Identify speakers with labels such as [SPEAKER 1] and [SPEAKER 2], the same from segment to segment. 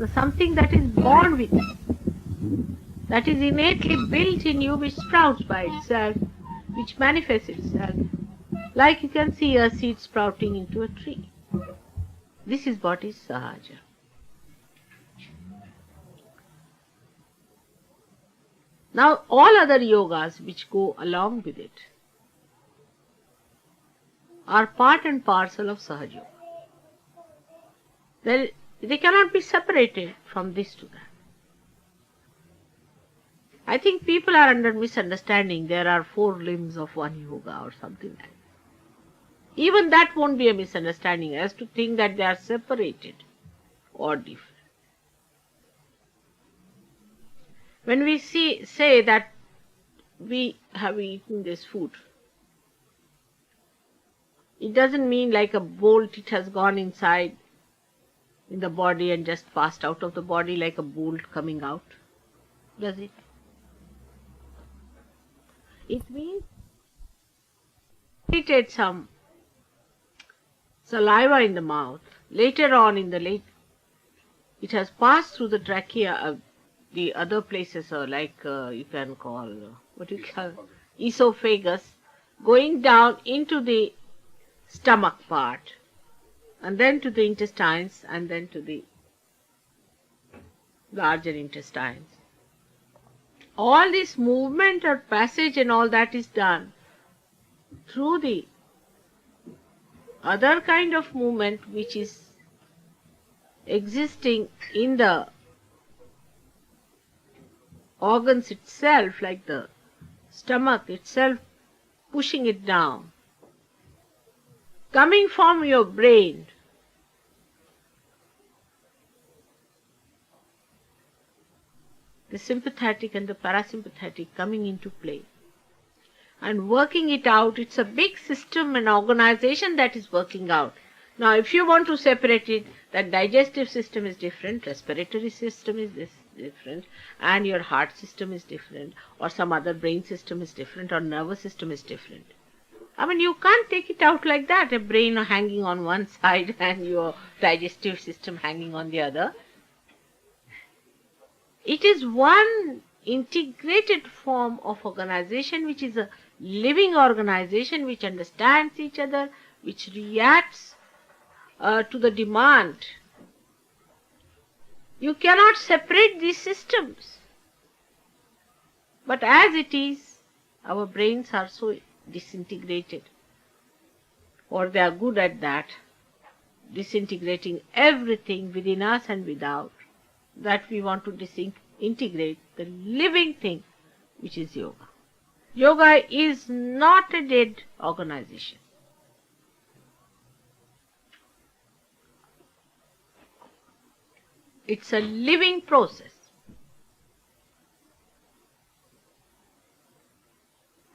[SPEAKER 1] something that is born with you, that is innately built in you, which sprouts by itself, which manifests itself. Like you can see a seed sprouting into a tree. This is what is Sahaja. Now all other yogas which go along with it are part and parcel of Sahaja Yoga. They cannot be separated from this to that. I think people are under misunderstanding. There are 4 limbs of one yoga or something like that. Even that won't be a misunderstanding as to think that they are separated or different. When we say that we have eaten this food, it doesn't mean like a bolt it has gone inside in the body and just passed out of the body like a bolt coming out, does it? It means created some saliva in the mouth. Later on it has passed through the trachea, the other places are like you can call, esophagus, going down into the stomach part, and then to the intestines, and then to the larger intestines. All this movement or passage and all that is done through the other kind of movement which is existing in the organs itself, like the stomach itself, pushing it down, coming from your brain. The sympathetic and the parasympathetic coming into play and working it out. It's a big system and organization that is working out. Now, if you want to separate it, that digestive system is different, respiratory system is different, and your heart system is different, or some other brain system is different, or nervous system is different. I mean, you can't take it out like that, a brain hanging on one side and your digestive system hanging on the other. It is one integrated form of organization, which is a living organization, which understands each other, which reacts to the demand. You cannot separate these systems. But as it is, our brains are so disintegrated, or they are good at that, disintegrating everything within us and without, that we want to disintegrate the living thing, which is yoga. Yoga is not a dead organization. It's a living process.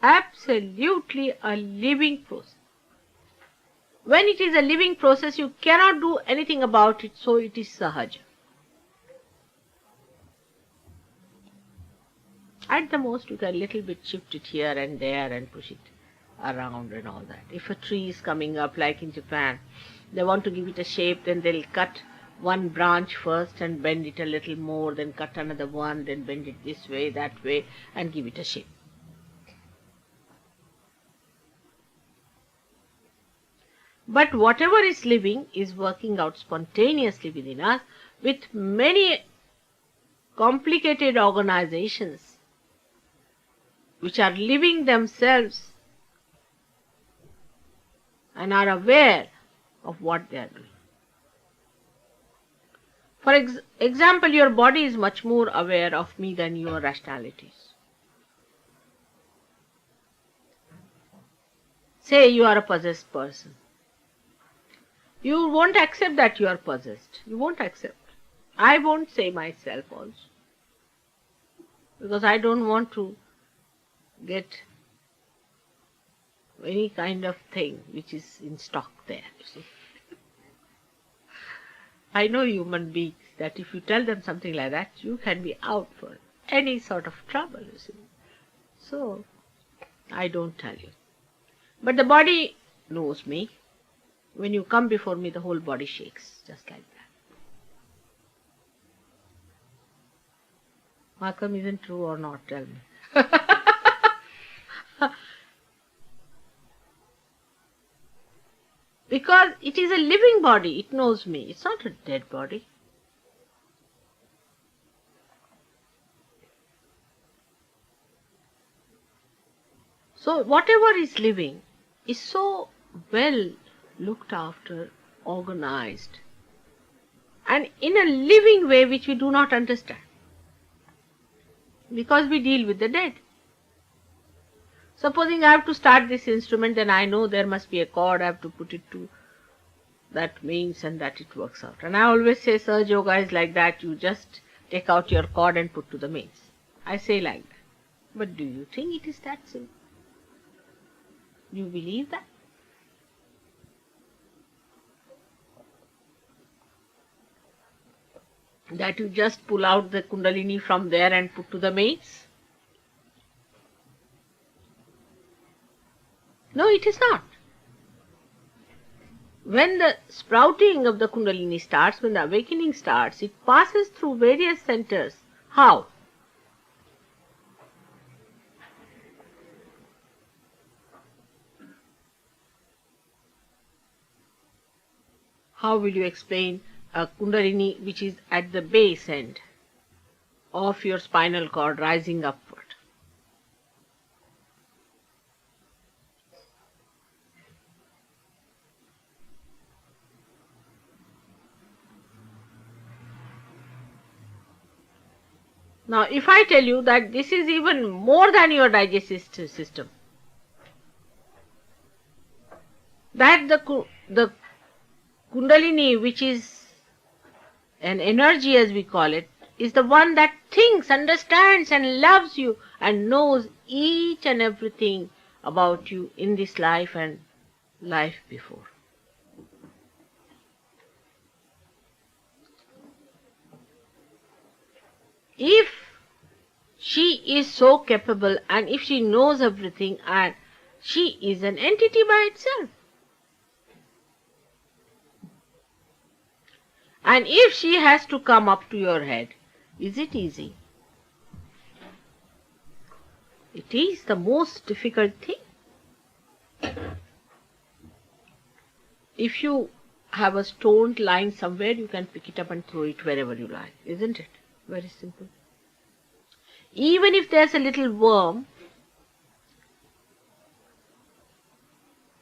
[SPEAKER 1] Absolutely a living process. When it is a living process, you cannot do anything about it, so it is Sahaja. At the most, you can little bit shift it here and there and push it around and all that. If a tree is coming up, like in Japan, they want to give it a shape, then they'll cut one branch first and bend it a little more, then cut another one, then bend it this way, that way, and give it a shape. But whatever is living is working out spontaneously within us with many complicated organizations which are living themselves and are aware of what they are doing. For example, your body is much more aware of me than your rationalities. Say you are a possessed person. You won't accept that you are possessed. You won't accept. I won't say myself also, because I don't want to get any kind of thing which is in stock there, you see. I know human beings that if you tell them something like that, you can be out for any sort of trouble, you see. So, I don't tell you. But the body knows me. When you come before me, the whole body shakes, just like that. Malcolm, isn't true or not? Tell me. Because it is a living body, it knows me. It's not a dead body. So whatever is living is so well looked after, organized, and in a living way which we do not understand. Because we deal with the dead. Supposing I have to start this instrument, then I know there must be a chord, I have to put it to that means and that it works out. And I always say Sahaja Yoga is like that, you just take out your chord and put to the means. I say like that. But do you think it is that simple? Do you believe that? That you just pull out the Kundalini from there and put to the mains? No, it is not. When the sprouting of the Kundalini starts, when the awakening starts, it passes through various centers. How? How will you explain a Kundalini which is at the base end of your spinal cord rising upward? Now, if I tell you that this is even more than your digestive system, that the Kundalini, which is an energy as we call it, is the one that thinks, understands and loves you and knows each and everything about you in this life and life before. If she is so capable and if she knows everything and she is an entity by itself, and if she has to come up to your head, is it easy? It is the most difficult thing. If you have a stone lying somewhere, you can pick it up and throw it wherever you like, isn't it? Very simple. Even if there's a little worm,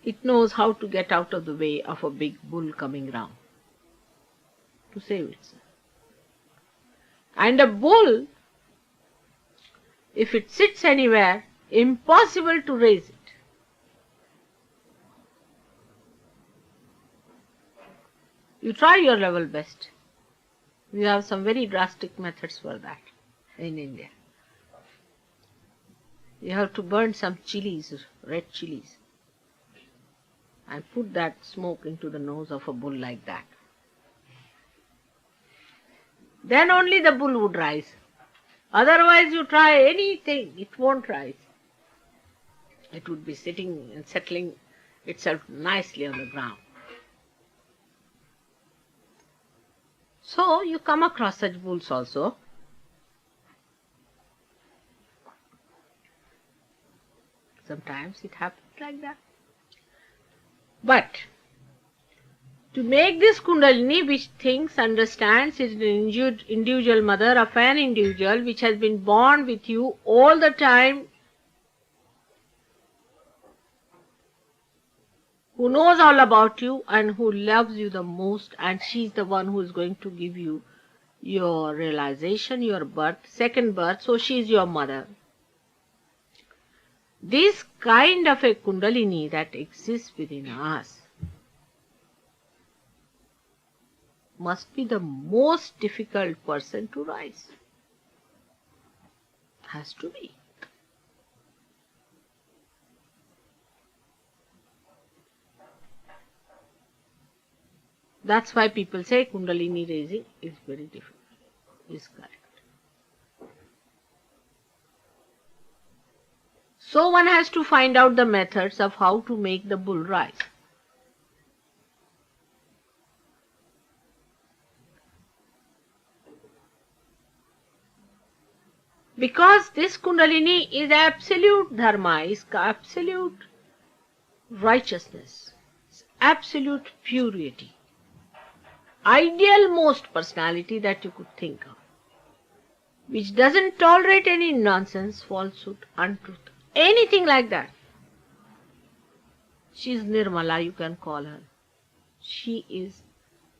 [SPEAKER 1] it knows how to get out of the way of a big bull coming round to save itself. And a bull, if it sits anywhere, impossible to raise it. You try your level best. We have some very drastic methods for that in India. You have to burn some chilies, red chilies, and put that smoke into the nose of a bull like that. Then only the bull would rise. Otherwise you try anything, it won't rise. It would be sitting and settling itself nicely on the ground. So you come across such bulls also. Sometimes it happens like that. But to make this Kundalini which thinks, understands, is an individual mother of an individual which has been born with you all the time, who knows all about you and who loves you the most, and she is the one who is going to give you your realization, your birth, second birth, so she is your mother. This kind of a Kundalini that exists within us must be the most difficult person to rise. Has to be. That's why people say Kundalini raising is very difficult. Is correct. So one has to find out the methods of how to make the bull rise. Because this Kundalini is absolute dharma, is absolute righteousness, is absolute purity, ideal most personality that you could think of, which doesn't tolerate any nonsense, falsehood, untruth, anything like that. She is Nirmala, you can call her. She is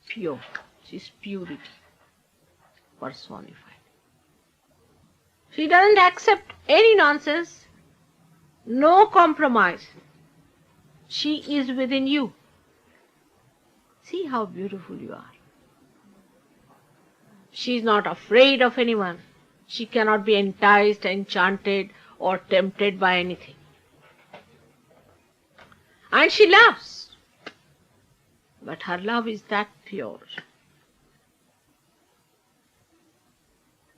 [SPEAKER 1] pure. She is purity personified. She doesn't accept any nonsense, no compromise. She is within you. See how beautiful you are. She is not afraid of anyone. She cannot be enticed, enchanted, or tempted by anything. And she loves. But her love is that pure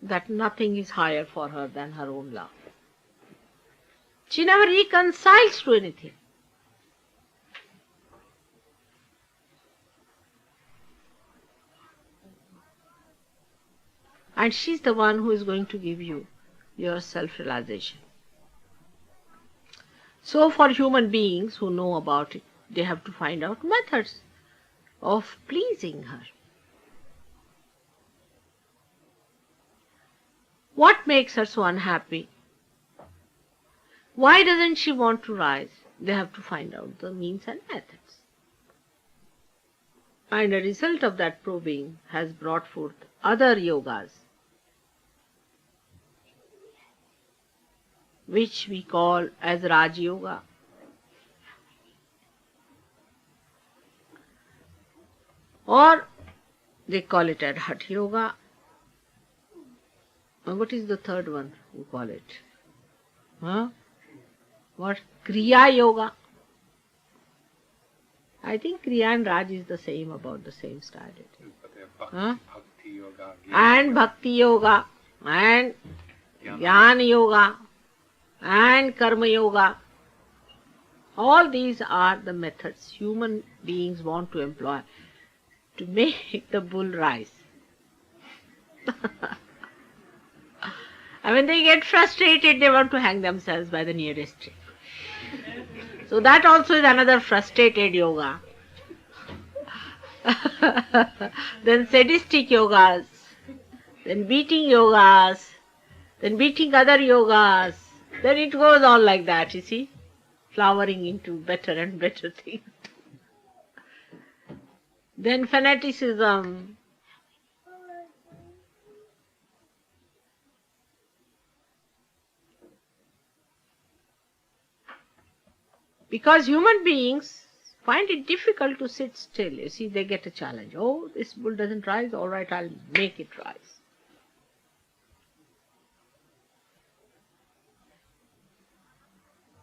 [SPEAKER 1] that nothing is higher for her than her own love. She never reconciles to anything. And she's the one who is going to give you your self-realization. So for human beings who know about it, they have to find out methods of pleasing her. What makes her so unhappy? Why doesn't she want to rise? They have to find out the means and methods. And a result of that probing has brought forth other yogas, which we call as Raj Yoga. Or they call it Adhat Yoga. What is the third one you call it? What? Kriya Yoga. I think Kriya and Raj is the same, about the same style.
[SPEAKER 2] Bhakti Yoga.
[SPEAKER 1] And Bhakti Yoga. And Jnana Yoga. And Karma Yoga. All these are the methods human beings want to employ to make the bull rise. And when they get frustrated, they want to hang themselves by the nearest tree. So that also is another frustrated yoga. Then sadistic yogas, then beating yogas, then beating other yogas. Then it goes on like that, you see, flowering into better and better things. Then fanaticism. Because human beings find it difficult to sit still. You see, they get a challenge. Oh, this bull doesn't rise. All right, I'll make it rise.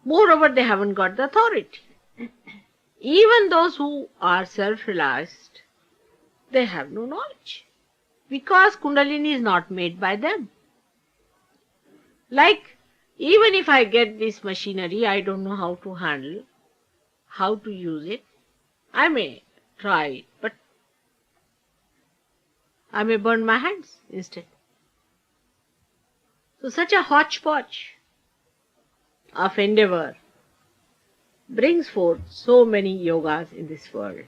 [SPEAKER 1] Moreover, they haven't got the authority. Even those who are self-realized, they have no knowledge. Because Kundalini is not made by them. Like, even if I get this machinery, I don't know how to handle, how to use it. I may try it, but I may burn my hands instead. So such a hodgepodge of endeavor brings forth so many yogas in this world.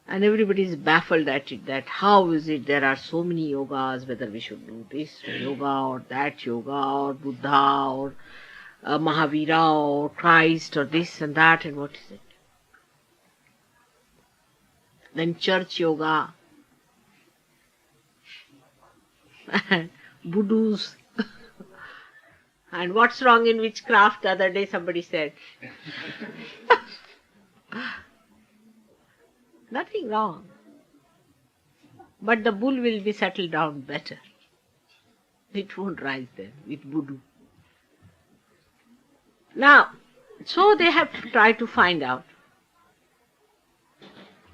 [SPEAKER 1] And everybody is baffled at it, that how is it there are so many yogas, whether we should do this yoga or that yoga or Buddha or Mahavira or Christ or this and that, and what is it? Then church yoga and voodoos. And what's wrong in witchcraft? The other day somebody said. Nothing wrong. But the bull will be settled down better. It won't rise then with voodoo. Now, so they have to try to find out,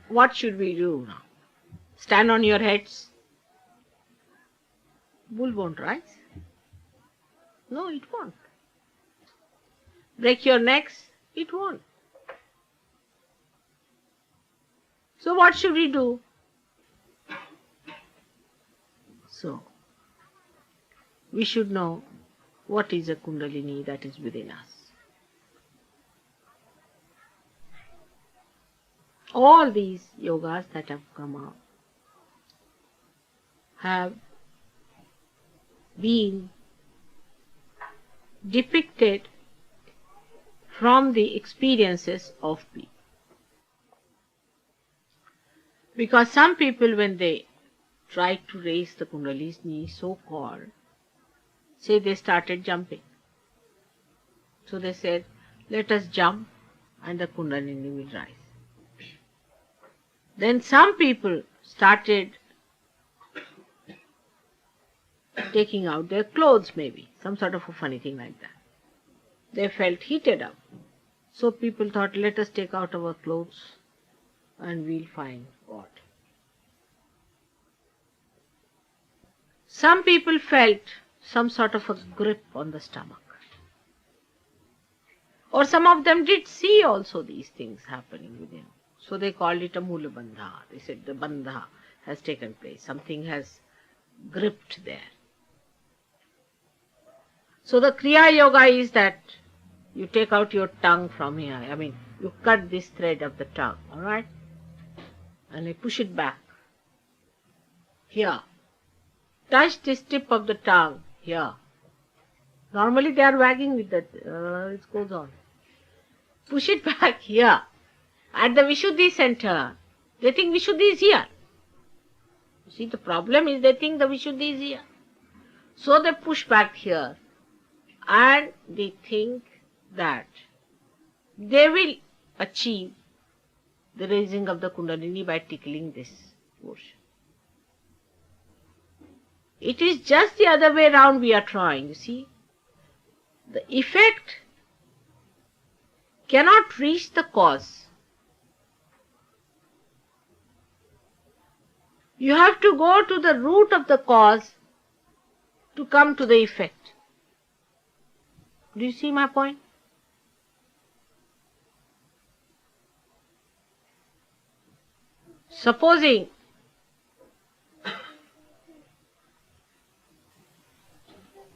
[SPEAKER 1] what should we do now? Stand on your heads? Bull won't rise. No, it won't. Break your necks? It won't. So what should we do? So, we should know what is a Kundalini that is within us. All these yogas that have come out have been depicted from the experiences of people. Because some people, when they tried to raise the Kundalini, so-called, say they started jumping. So they said, let us jump and the Kundalini will rise. Then some people started taking out their clothes, maybe, some sort of a funny thing like that. They felt heated up. So people thought, let us take out our clothes and we'll find God. Some people felt some sort of a grip on the stomach. Or some of them did see also these things happening within. So they called it a Mula Bandha. They said the Bandha has taken place. Something has gripped there. So the Kriya Yoga is that you take out your tongue from here. I mean, you cut this thread of the tongue, alright? And you push it back. Here. Touch this tip of the tongue here. Normally they are wagging with that. It goes on. Push it back here. At the Vishuddhi center. They think Vishuddhi is here. You see, the problem is they think the Vishuddhi is here. So they push back here. And they think that they will achieve the raising of the Kundalini by tickling this portion. It is just the other way around we are trying, you see. The effect cannot reach the cause. You have to go to the root of the cause to come to the effect. Do you see my point? Supposing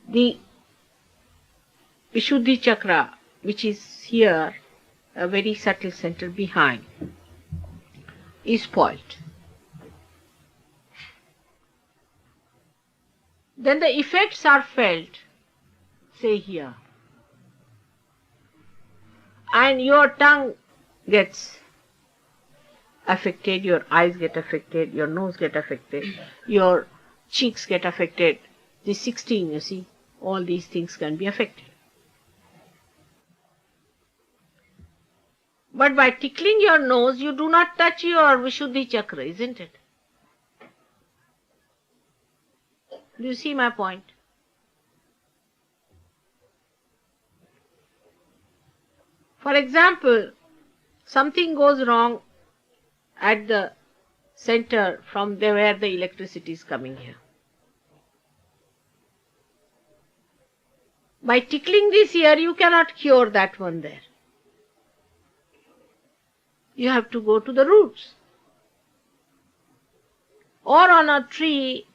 [SPEAKER 1] the Vishuddhi chakra, which is here, a very subtle center behind, is spoiled. Then the effects are felt, say here, and your tongue gets affected, your eyes get affected, your nose get affected, your cheeks get affected. The 16, you see, all these things can be affected. But by tickling your nose, you do not touch your Vishuddhi chakra, isn't it? Do you see my point? For example, something goes wrong at the center from there where the electricity is coming here. By tickling this here, you cannot cure that one there. You have to go to the roots. Or on a tree,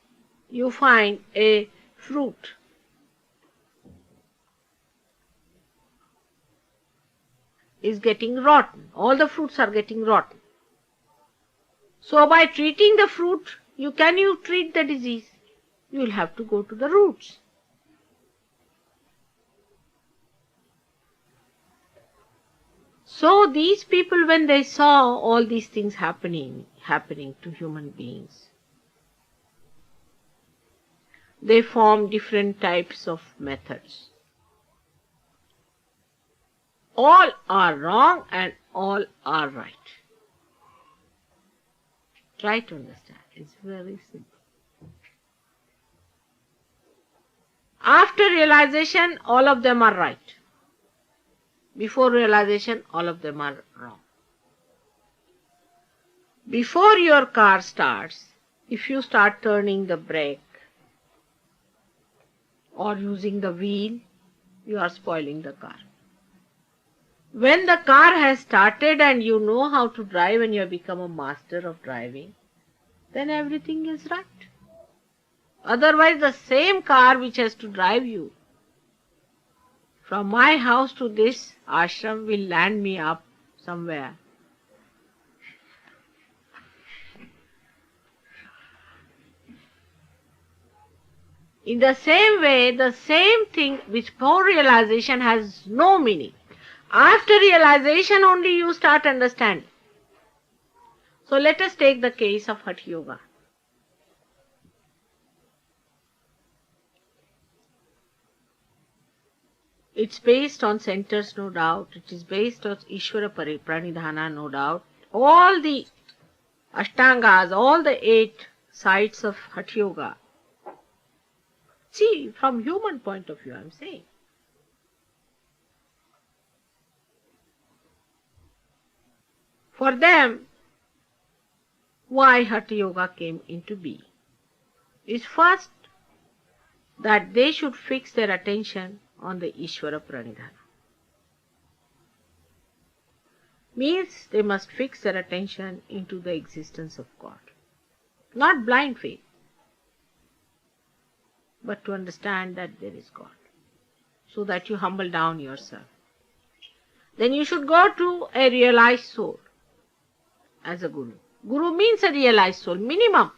[SPEAKER 1] you find a fruit. Is getting rotten. All the fruits are getting rotten. So by treating the fruit, can you treat the disease? You will have to go to the roots. So these people, when they saw all these things happening to human beings, they formed different types of methods. All are wrong and all are right. Try to understand. It's very simple. After realization, all of them are right. Before realization, all of them are wrong. Before your car starts, if you start turning the brake or using the wheel, you are spoiling the car. When the car has started and you know how to drive and you have become a master of driving, then everything is right. Otherwise, the same car which has to drive you From my house to this ashram will land me up somewhere. In the same way, the same thing before realization has no meaning. After realization only you start understanding. So let us take the case of Hatha Yoga. It's based on centers, no doubt. It is based on Ishvara Pranidhana, no doubt. All the Ashtangas, all the 8 sides of Hatha Yoga. See, from human point of view, I am saying. For them, why Hatha Yoga came into being is first that they should fix their attention on the Ishvara Pranidhana. Means they must fix their attention into the existence of God. Not blind faith, but to understand that there is God, so that you humble down yourself. Then you should go to a realized soul as a guru. Guru means a realized soul, minimum.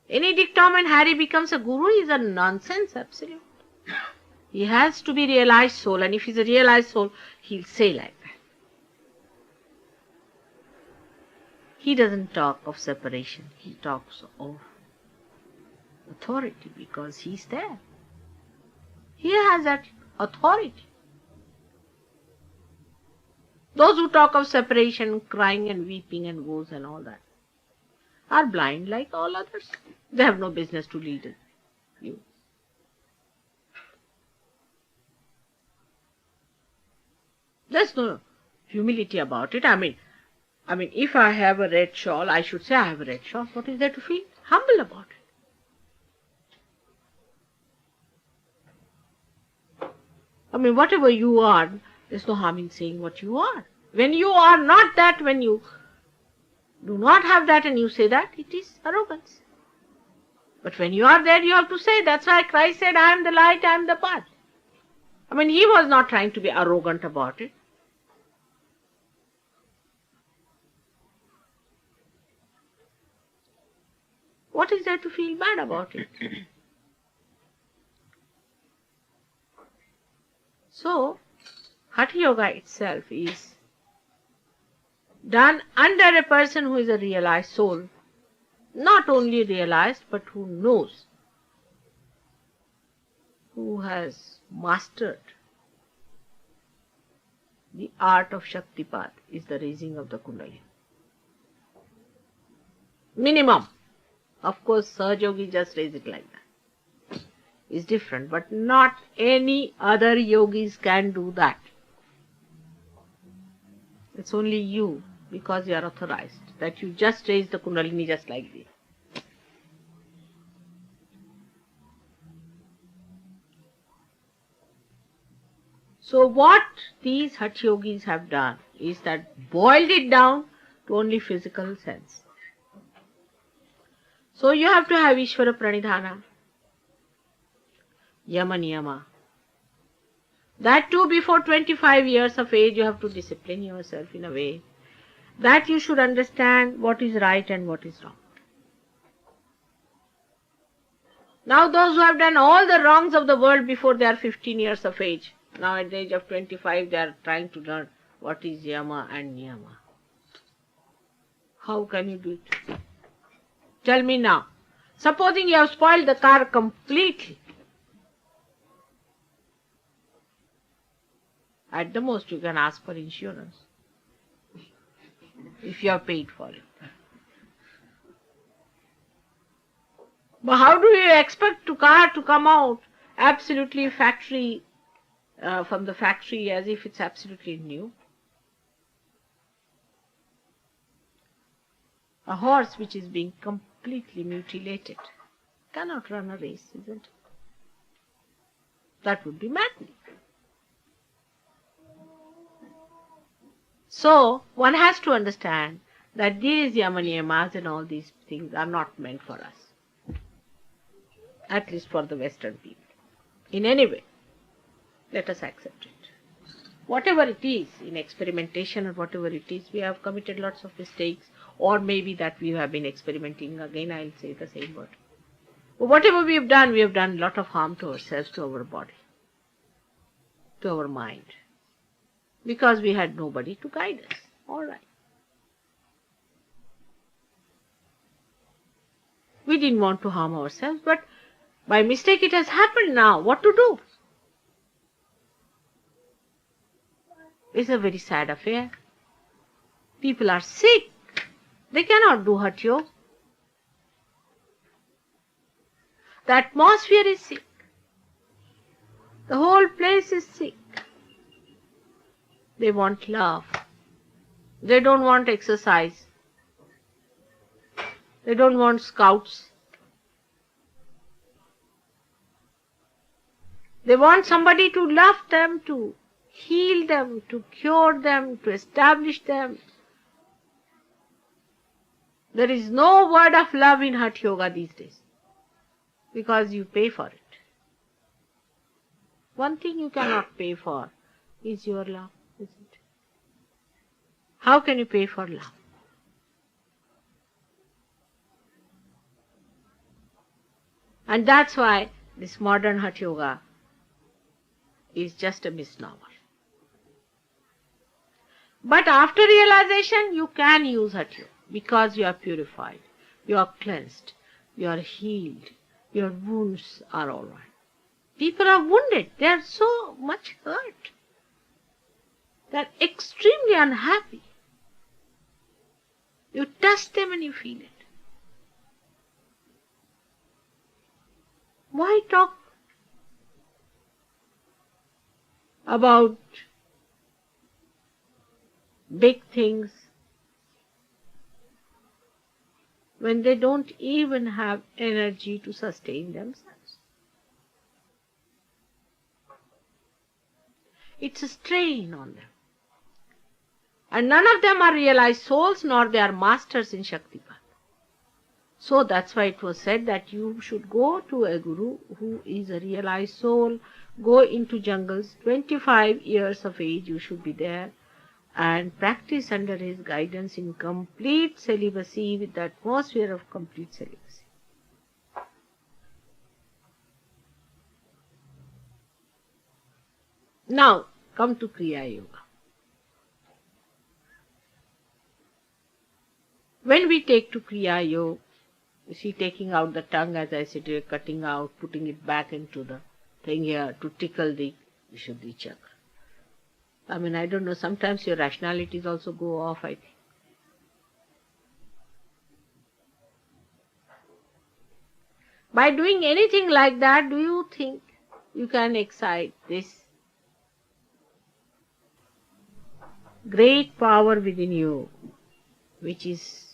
[SPEAKER 1] Any dictum Harry becomes a guru is a nonsense, absolute. He has to be realized soul, and if he's a realized soul, he'll say like that. He doesn't talk of separation, he talks of authority because he's there. He has that authority. Those who talk of separation, crying and weeping and woes and all that are blind like all others. They have no business to lead you. There's no humility about it. I mean, if I have a red shawl, I should say I have a red shawl. What is there to feel humble about it? Whatever you are, there's no harm in saying what you are. When you are not that, when you do not have that and you say that, it is arrogance. But when you are there, you have to say. That's why Christ said, I am the light, I am the path. He was not trying to be arrogant about it. What is there to feel bad about it? So, Hatha Yoga itself is done under a person who is a realized soul. Not only realized, but who knows, who has mastered the art of Shaktipat is the raising of the Kundalini. Minimum. Of course, Sahaja Yogi just raise it like that. It's different, but not any other yogis can do that. It's only you, because you are authorized, that you just raise the Kundalini just like this. So what these Hatha Yogis have done is that boiled it down to only physical sense. So you have to have Ishvara Pranidhana, Yama Niyama. That too before 25 years of age you have to discipline yourself in a way that you should understand what is right and what is wrong. Now those who have done all the wrongs of the world before they are 15 years of age, now at the age of 25 they are trying to learn what is Yama and Niyama. How can you do it? Tell me now. Supposing you have spoiled the car completely. At the most you can ask for insurance if you have paid for it. But how do you expect the car to come out absolutely from the factory as if it's absolutely new? A horse which is being completely mutilated cannot run a race, isn't it? That would be maddening. So, one has to understand that these Yama-niyamas and all these things are not meant for us. At least for the Western people. In any way. Let us accept it. Whatever it is, in experimentation or whatever it is, we have committed lots of mistakes, or maybe that we have been experimenting. Again, I'll say the same word. But whatever we have done a lot of harm to ourselves, to our body, to our mind, because we had nobody to guide us. All right. We didn't want to harm ourselves, but by mistake it has happened now. What to do? It's a very sad affair. People are sick. They cannot do hurt you. The atmosphere is sick. The whole place is sick. They want love. They don't want exercise. They don't want scouts. They want somebody to love them, to heal them, to cure them, to establish them. There is no word of love in Hatha Yoga these days, because you pay for it. One thing you cannot pay for is your love, isn't it? How can you pay for love? And that's why this modern Hatha Yoga is just a misnomer. But after realization, you can use Hatha Yoga because you are purified, you are cleansed, you are healed, your wounds are all right. People are wounded, they are so much hurt, they are extremely unhappy. You touch them and you feel it. Why talk about big things when they don't even have energy to sustain themselves? It's a strain on them. And none of them are realized souls, nor they are masters in Shaktipat. So that's why it was said that you should go to a guru who is a realized soul, go into jungles, 25 years of age you should be there, and practice under his guidance in complete celibacy, with the atmosphere of complete celibacy. Now, come to Kriya Yoga. When we take to Kriya Yoga, you see, taking out the tongue, as I said, cutting out, putting it back into the thing here to tickle the Vishuddhi chakra. I mean, I don't know, sometimes your rationalities also go off, I think. By doing anything like that, do you think you can excite this great power within you, which is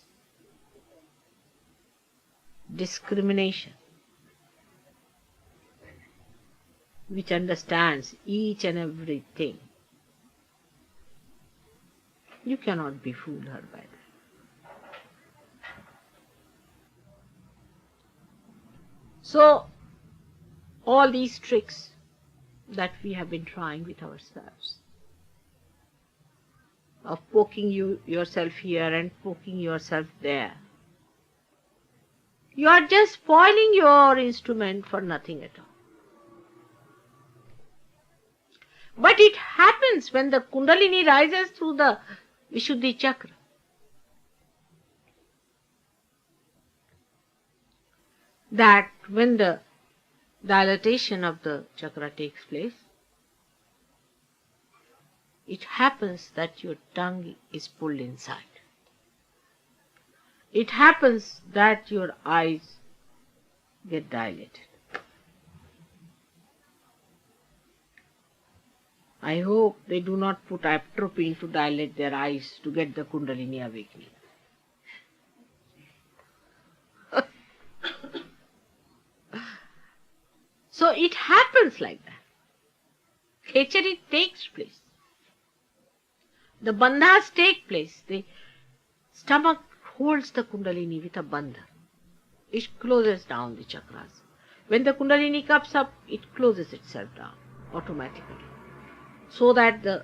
[SPEAKER 1] discrimination, which understands each and everything? You cannot be fooled her by that. So, all these tricks that we have been trying with ourselves, of poking yourself here and poking yourself there, you are just spoiling your instrument for nothing at all. But it happens when the Kundalini rises through the Vishuddhi chakra. That when the dilatation of the chakra takes place, it happens that your tongue is pulled inside. It happens that your eyes get dilated. I hope they do not put atropine to dilate their eyes to get the Kundalini awakening. So it happens like that. Khechari takes place. The bandhas take place. The stomach holds the Kundalini with a bandha. It closes down the chakras. When the Kundalini comes up, it closes itself down. automatically, so that the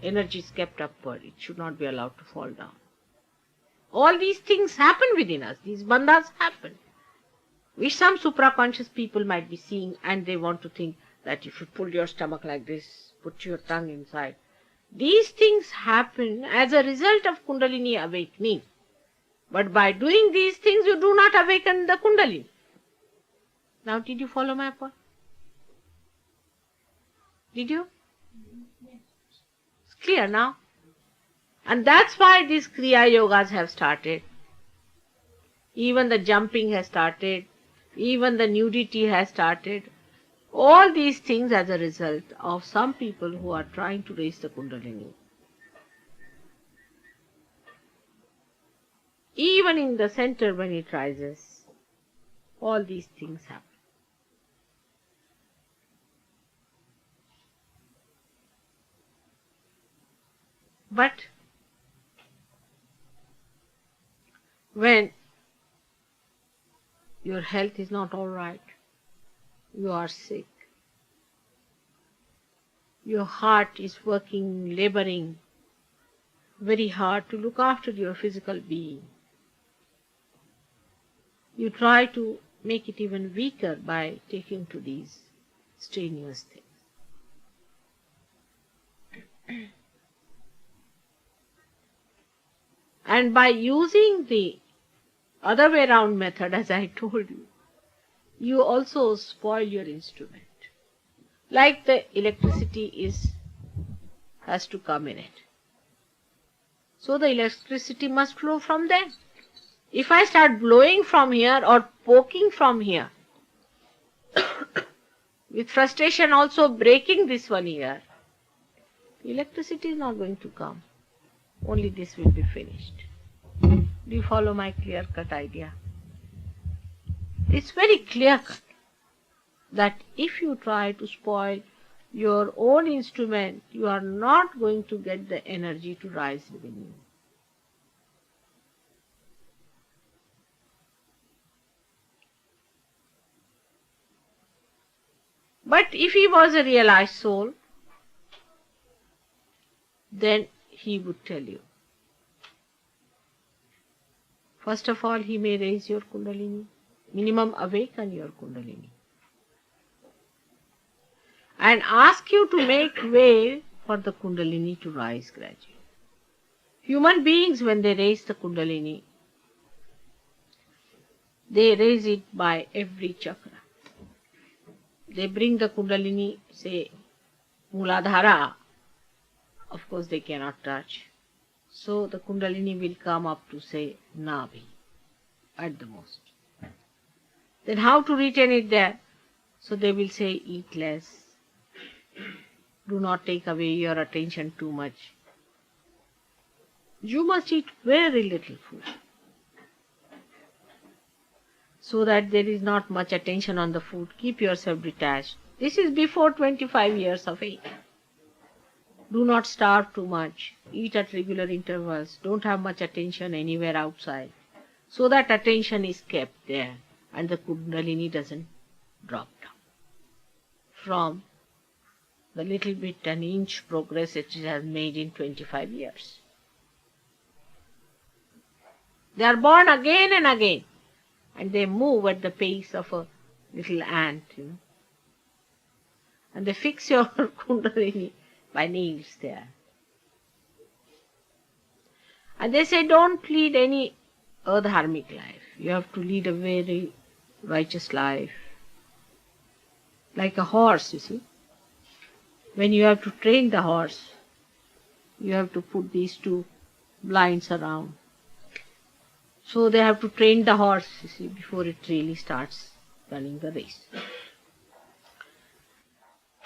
[SPEAKER 1] energy is kept upward. It should not be allowed to fall down. All these things happen within us. These bandhas happen, which some supraconscious people might be seeing, and they want to think that if you pull your stomach like this, put your tongue inside. These things happen as a result of Kundalini awakening. But by doing these things, you do not awaken the Kundalini. Now, did you follow my point? Did you? It's clear now. And that's why these Kriya Yogas have started. Even the jumping has started. Even the nudity has started. All these things as a result of some people who are trying to raise the Kundalini. Even in the center when it rises, all these things happen. But when your health is not all right, you are sick, your heart is working, laboring very hard to look after your physical being, you try to make it even weaker by taking to these strenuous things. And by using the other way round method, as I told you, you also spoil your instrument. Like the electricity has to come in it. So the electricity must flow from there. If I start blowing from here or poking from here, with frustration also breaking this one here, electricity is not going to come. Only this will be finished. Do you follow my clear-cut idea? It's very clear-cut that if you try to spoil your own instrument, you are not going to get the energy to rise within you. But if he was a realized soul, then he would tell you. First of all, he may raise your Kundalini, minimum awaken your Kundalini, and ask you to make way for the Kundalini to rise gradually. Human beings, when they raise the Kundalini, they raise it by every chakra. They bring the Kundalini, say, Muladhara, of course they cannot touch. So the Kundalini will come up to, say, Nabhi, at the most. Then how to retain it there? So they will say, eat less. Do not take away your attention too much. You must eat very little food, so that there is not much attention on the food. Keep yourself detached. This is before 25 years of age. Do not starve too much. Eat at regular intervals. Don't have much attention anywhere outside, so that attention is kept there and the Kundalini doesn't drop down from the little bit an inch progress it has made in 25 years. They are born again and again, and they move at the pace of a little ant, and they fix your Kundalini by nails there. And they say, don't lead any adharmic life. You have to lead a very righteous life. Like a horse, you see. When you have to train the horse, you have to put these two blinds around. So they have to train the horse, you see, before it really starts running the race.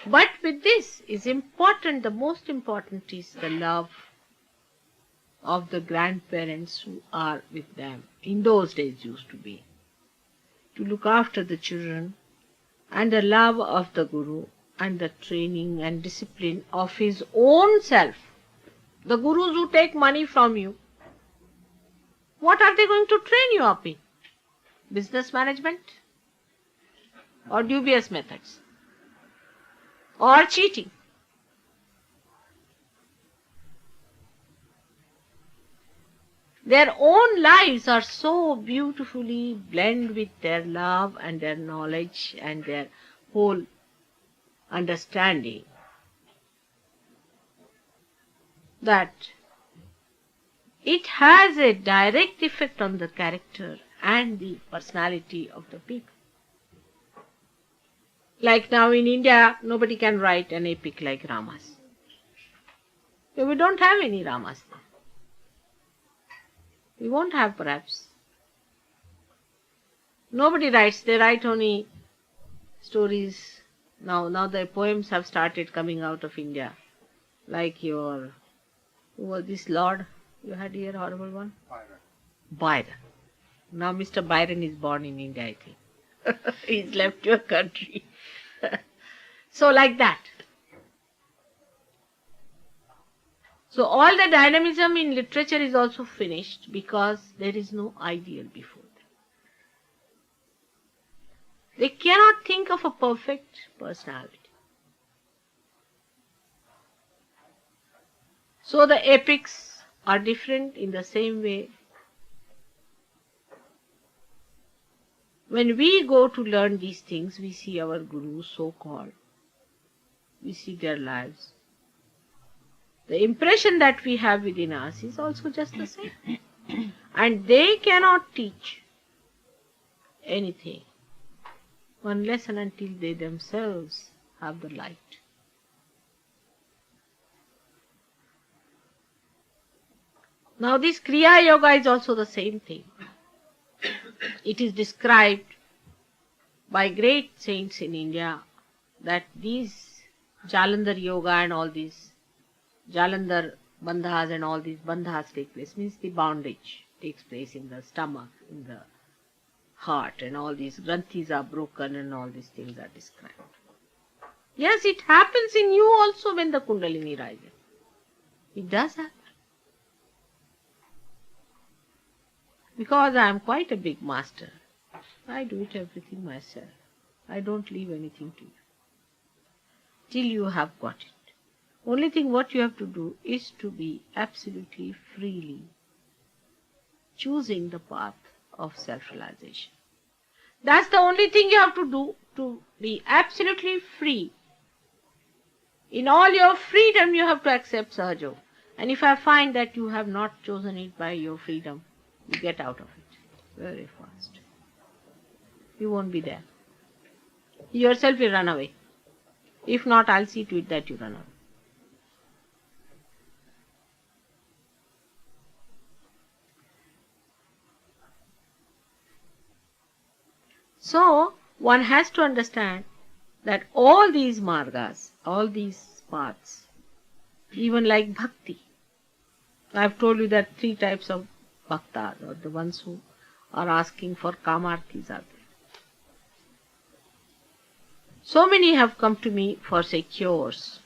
[SPEAKER 1] But with this is important, the most important is the love of the grandparents who are with them. In those days used to be. To look after the children, and the love of the Guru, and the training and discipline of his own self. The Gurus who take money from you, what are they going to train you up in? Business management or dubious methods? or cheating. Their own lives are so beautifully blended with their love and their knowledge and their whole understanding that it has a direct effect on the character and the personality of the people. Like now in India, nobody can write an epic like Rama's. We don't have any Ramas there. We won't have perhaps. Nobody writes, they write only stories. Now the poems have started coming out of India. Like who was this lord you had here, horrible one? Byron. Now Mr. Byron is born in India, I think. He's left your country. So like that. So all the dynamism in literature is also finished because there is no ideal before them. They cannot think of a perfect personality. So the epics are different in the same way. When we go to learn these things, we see our gurus, so-called. We see their lives. The impression that we have within us is also just the same. And they cannot teach anything unless and until they themselves have the light. Now this Kriya Yoga is also the same thing. It is described by great saints in India that these Jalandhar Yoga and all these Jalandhar bandhas and all these bandhas take place, means the bondage takes place in the stomach, in the heart, and all these granthis are broken and all these things are described. Yes, it happens in you also when the Kundalini rises. It does happen. Because I am quite a big master. I do it everything myself. I don't leave anything to you. Till you have got it. Only thing what you have to do is to be absolutely freely choosing the path of self-realization. That's the only thing you have to do, to be absolutely free. In all your freedom you have to accept Sahaja Yoga. And if I find that you have not chosen it by your freedom, you get out of it very fast. You won't be there. You yourself will run away. If not, I'll see to it that you run away. So, one has to understand that all these margas, all these paths, even like bhakti, I have told you that 3 types of bhaktas, or the ones who are asking for kamarthis are there. So many have come to me for say cures,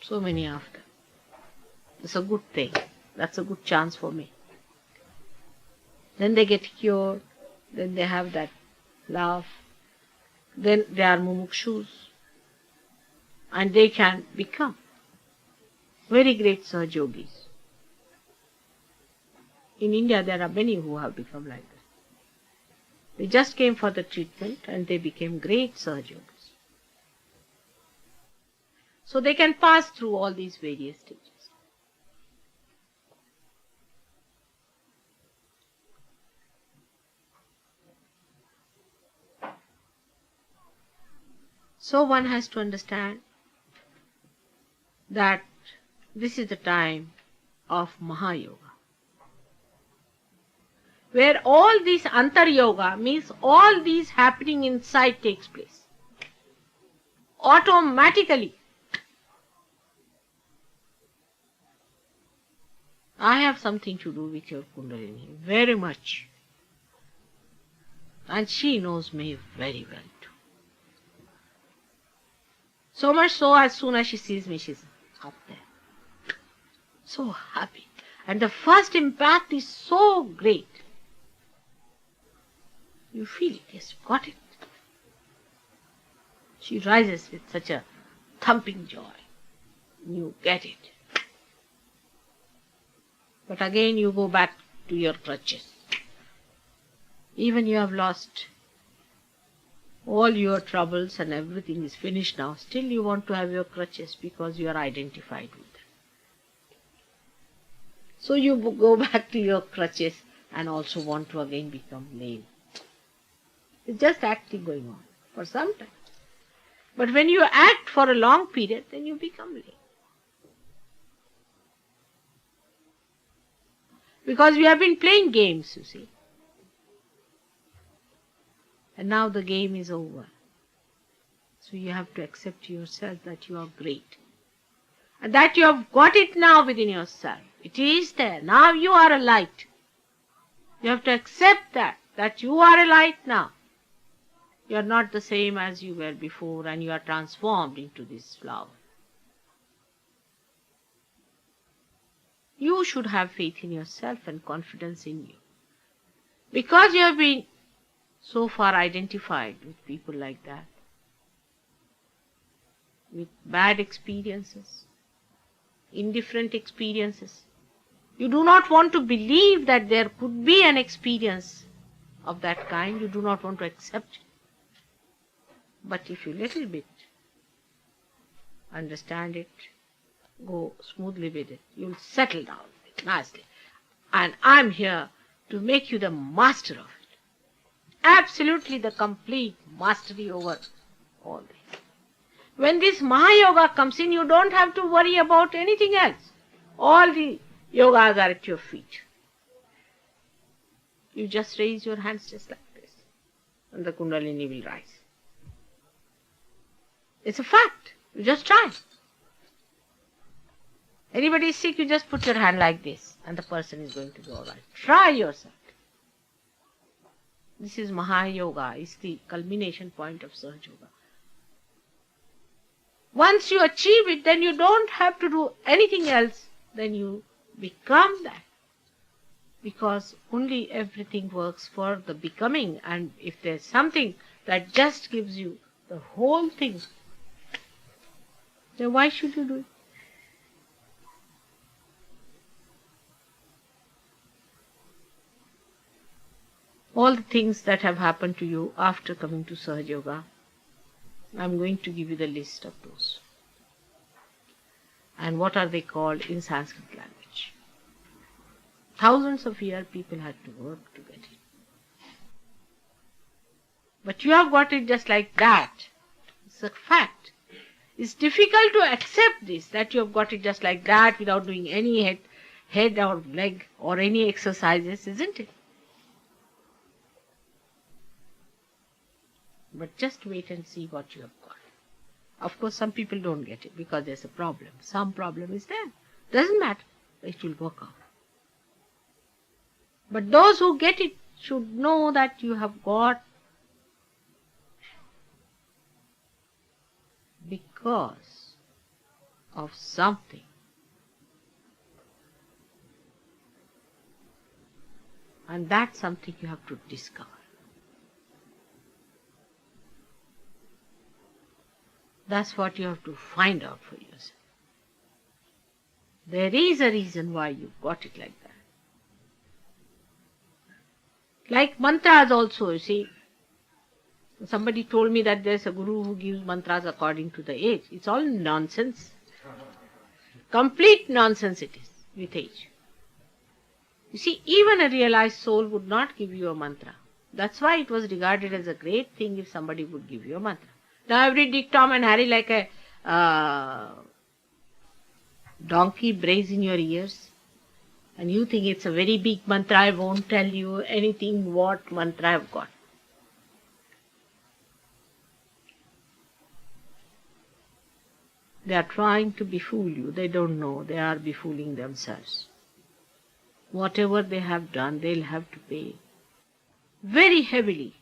[SPEAKER 1] so many of them. It's a good thing, that's a good chance for me. Then they get cured, then they have that love, then they are mumukshus, and they can become very great Sahaja Yogis. In India there are many who have become like that. They just came for the treatment and they became great Sahaja Yogis. So they can pass through all these various stages. So one has to understand that this is the time of Mahayoga, where all this Antar Yoga means all these happening inside takes place automatically. I have something to do with your Kundalini, very much. And she knows me very well too. So much so, as soon as she sees me, she's up there. So happy. And the first impact is so great. You feel it, yes, got it. She rises with such a thumping joy. You get it. But again you go back to your crutches. Even you have lost all your troubles and everything is finished now, still you want to have your crutches because you are identified with them. So you go back to your crutches and also want to again become lame. It's just acting going on for some time. But when you act for a long period, then you become lame. Because we have been playing games, you see. And now the game is over. So you have to accept yourself that you are great. And that you have got it now within yourself. It is there. Now you are a light. You have to accept that you are a light now. You are not the same as you were before, and you are transformed into this flower. You should have faith in yourself and confidence in you. Because you have been so far identified with people like that, with bad experiences, indifferent experiences. You do not want to believe that there could be an experience of that kind. You do not want to accept it. But if you little bit understand it, go smoothly with it, you'll settle down with it nicely. And I'm here to make you the master of it. Absolutely the complete mastery over all this. When this Mahayoga comes in, you don't have to worry about anything else. All the yogas are at your feet. You just raise your hands just like this, and the Kundalini will rise. It's a fact. You just try. Anybody is sick, you just put your hand like this, and the person is going to be all right. Try yourself. This is Mahayoga. It's the culmination point of Sahaja Yoga. Once you achieve it, then you don't have to do anything else. Then you become that. Because only everything works for the becoming. And if there's something that just gives you the whole thing, then why should you do it? All the things that have happened to you after coming to Sahaja Yoga, I'm going to give you the list of those. And what are they called in Sanskrit language? Thousands of years people had to work to get it. But you have got it just like that. It's a fact. It's difficult to accept this, that you have got it just like that without doing any head or leg or any exercises, isn't it? But just wait and see what you have got. Of course, some people don't get it because there's a problem. Some problem is there. Doesn't matter. It will work out. But those who get it should know that you have got because of something. And that's something you have to discover. That's what you have to find out for yourself. There is a reason why you got it like that. Like mantras also, you see. Somebody told me that there's a guru who gives mantras according to the age. It's all nonsense. Complete nonsense it is with age. You see, even a realized soul would not give you a mantra. That's why it was regarded as a great thing if somebody would give you a mantra. Now every Dick, Tom and Harry like a donkey brays in your ears. And you think it's a very big mantra. I won't tell you anything what mantra I've got. They are trying to befool you. They don't know. They are befooling themselves. Whatever they have done, they'll have to pay very heavily.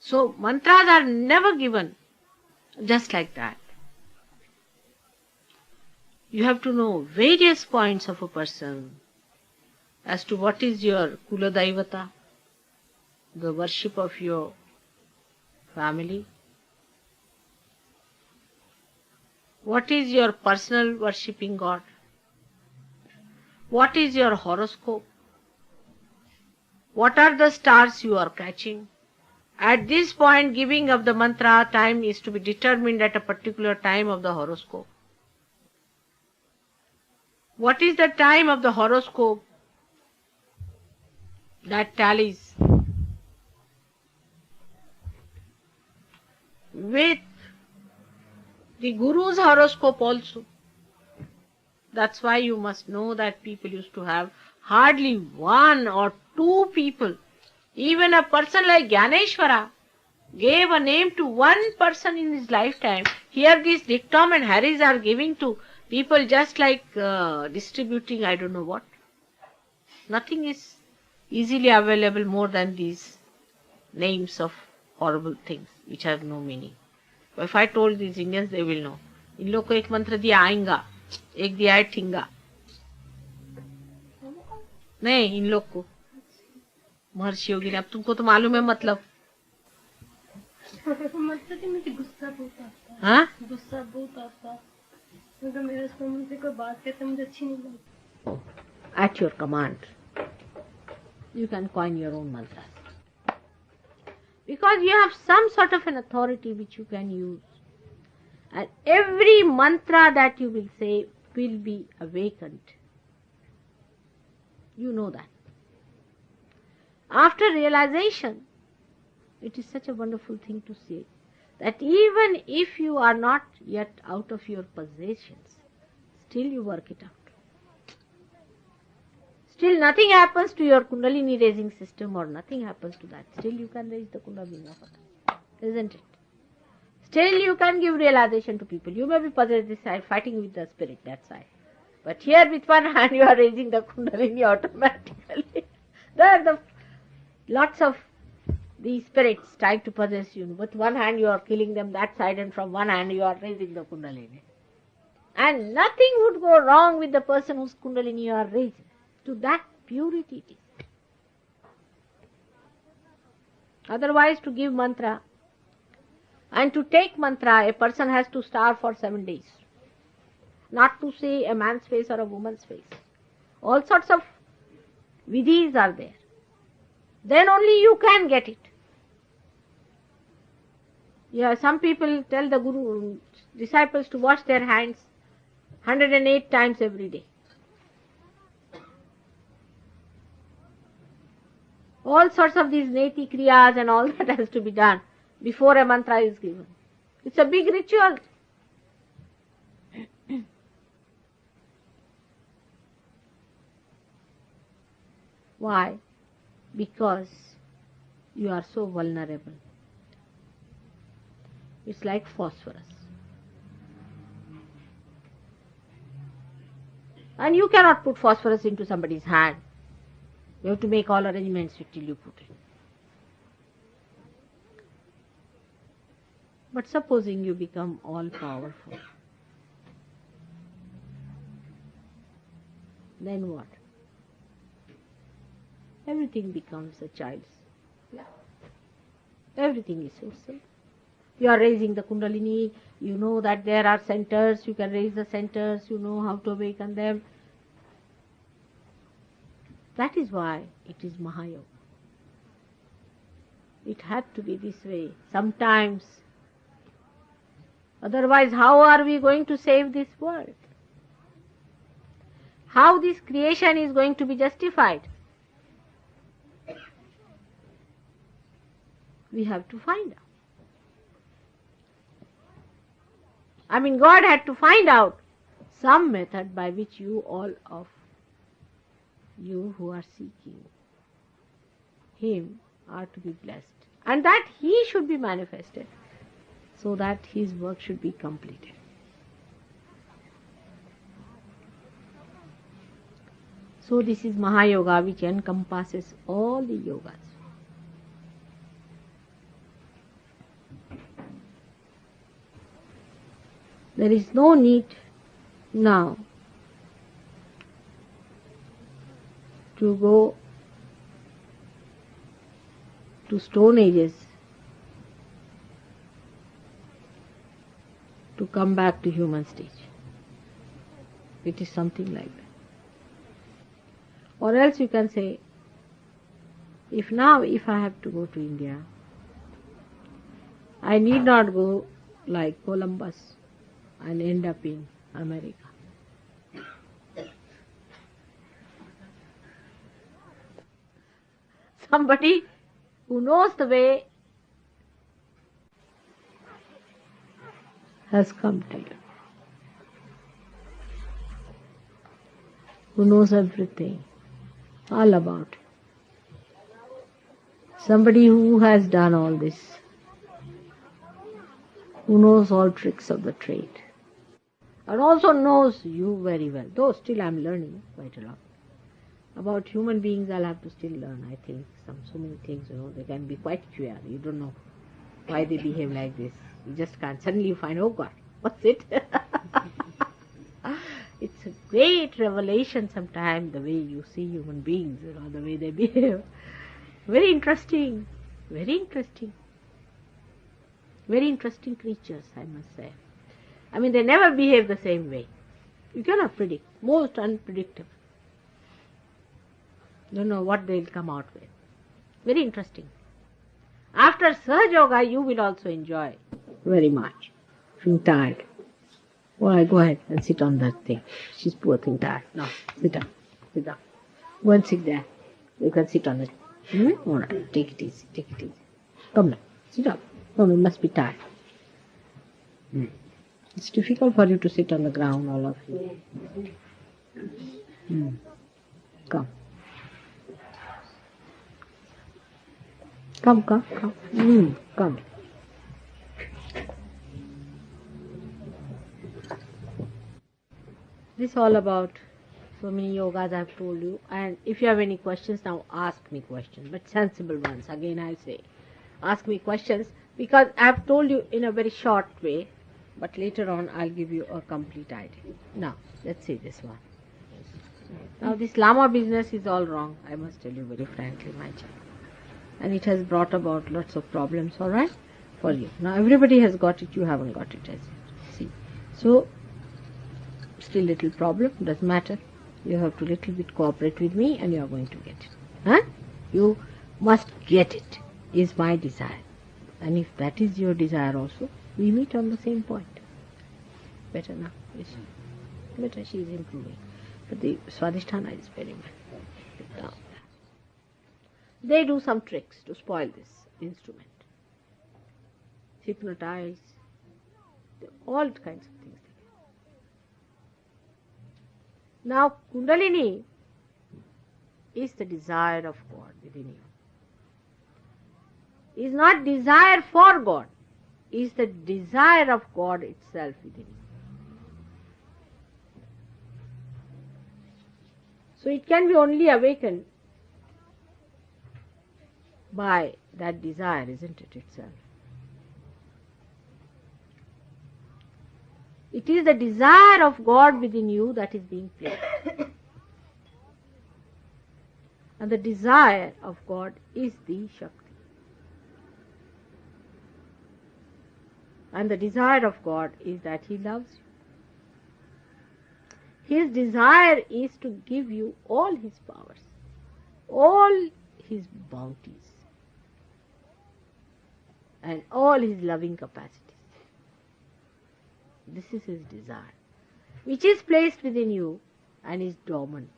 [SPEAKER 1] So mantras are never given just like that. You have to know various points of a person as to what is your Kula Daivata, the worship of your family, What is your personal worshipping God? What is your horoscope? What are the stars you are catching? At this point, giving of the mantra time is to be determined at a particular time of the horoscope. What is the time of the horoscope that tallies with the Guru's horoscope also? That's why you must know that people used to have hardly one or two people. Even a person like Gyaneshwara gave a name to one person in his lifetime. Here these Dick, Tom and Harrys are giving to people just like distributing I don't know what. Nothing is easily available more than these names of horrible things which have no meaning. But if I told these Indians, they will know. इन लोग को एक मंत्र दिया आएगा, एक दिया है ठिंगा. नहीं, इन लोग को महर्षि योगी ने. अब तुमको तो मालूम है मतलब.
[SPEAKER 3] मुझे गुस्सा बहुत आता है.
[SPEAKER 1] हाँ?
[SPEAKER 3] गुस्सा बहुत आता है. मतलब मेरे सामने से कोई बात कहते मुझे अच्छी नहीं लगती.
[SPEAKER 1] At your command, you can coin your own mantras. Because you have some sort of an authority which you can use. And every mantra that you will say will be awakened. You know that. After realization, it is such a wonderful thing to say that even if you are not yet out of your possessions, still you work it out. Still nothing happens to your Kundalini raising system or nothing happens to that. Still you can raise the Kundalini of others. Isn't it? Still you can give realization to people. You may be possessed this side, fighting with the spirit that side. But here with one hand you are raising the Kundalini automatically. There are lots of these spirits trying to possess you. With one hand you are killing them that side and from one hand you are raising the Kundalini. And nothing would go wrong with the person whose Kundalini you are raising. To that purity it is. Otherwise, to give mantra and to take mantra, a person has to starve for 7 days. Not to say a man's face or a woman's face. All sorts of vidhis are there. Then only you can get it. Yeah, some people tell the Guru, disciples to wash their hands 108 times every day. All sorts of these neti kriyas and all that has to be done before a mantra is given. It's a big ritual. Why? Because you are so vulnerable. It's like phosphorus. And you cannot put phosphorus into somebody's hand. You have to make all arrangements till you put it. But supposing you become all powerful, then what? Everything becomes a child's. Everything is so simple. You are raising the Kundalini, you know that there are centers, you can raise the centers, you know how to awaken them. That is why it is Mahayoga. It had to be this way sometimes. Otherwise, how are we going to save this world? How this creation is going to be justified? We have to find out. I mean, God had to find out some method by which you all of you who are seeking Him are to be blessed. And that He should be manifested so that His work should be completed. So this is Mahayoga, which encompasses all the yogas. There is no need now to go to Stone Ages to come back to human stage. It is something like that. Or else you can say, if I have to go to India, I need not go like Columbus and end up in America. Somebody who knows the way has come to you, who knows everything, all about it. Somebody who has done all this, who knows all tricks of the trade, and also knows you very well, though still I am learning quite a lot. About human beings I'll have to still learn, I think, so many things, they can be quite queer. You don't know why they behave like this. You just can't. Suddenly you find, oh God, what's it? It's a great revelation sometimes, the way you see human beings, the way they behave. Very interesting, very interesting. Very interesting creatures, I must say. I mean, they never behave the same way. You cannot predict. Most unpredictable. Don't know what they'll come out with. Very interesting. After Sahaja Yoga, you will also enjoy very much. Feeling tired. Well, go ahead and sit on that thing. She's poor thing tired. No, sit down. Sit down. Go and sit there. You can sit on it. All right, take it easy. Take it easy. Come now. Sit up. No, you must be tired. It's difficult for you to sit on the ground, all of you. Come. Come. Come. This is all about so many yogas I have told you. And if you have any questions, now ask me questions, but sensible ones. Again I say, ask me questions, because I have told you in a very short way, but later on I'll give you a complete idea. Now, let's see this one. Now this Lama business is all wrong, I must tell you very frankly, my child. And it has brought about lots of problems, alright, for you. Now everybody has got it, you haven't got it as yet. See. So, still little problem, doesn't matter. You have to little bit cooperate with me and you are going to get it. Huh? You must get it, is my desire. And if that is your desire also, we meet on the same point. Better now. Yes. Better, she is improving. But the Swadhisthana is very well. Now, they do some tricks to spoil this instrument. Hypnotize, all kinds of things. Now, Kundalini is the desire of God within you. Is not desire for God, is the desire of God itself within you. So it can be only awakened by that desire, isn't it, itself? It is the desire of God within you that is being played. And the desire of God is the Shakti. And the desire of God is that He loves you. His desire is to give you all His powers, all His bounties, and all His loving capacities. This is His desire, which is placed within you and is dormant.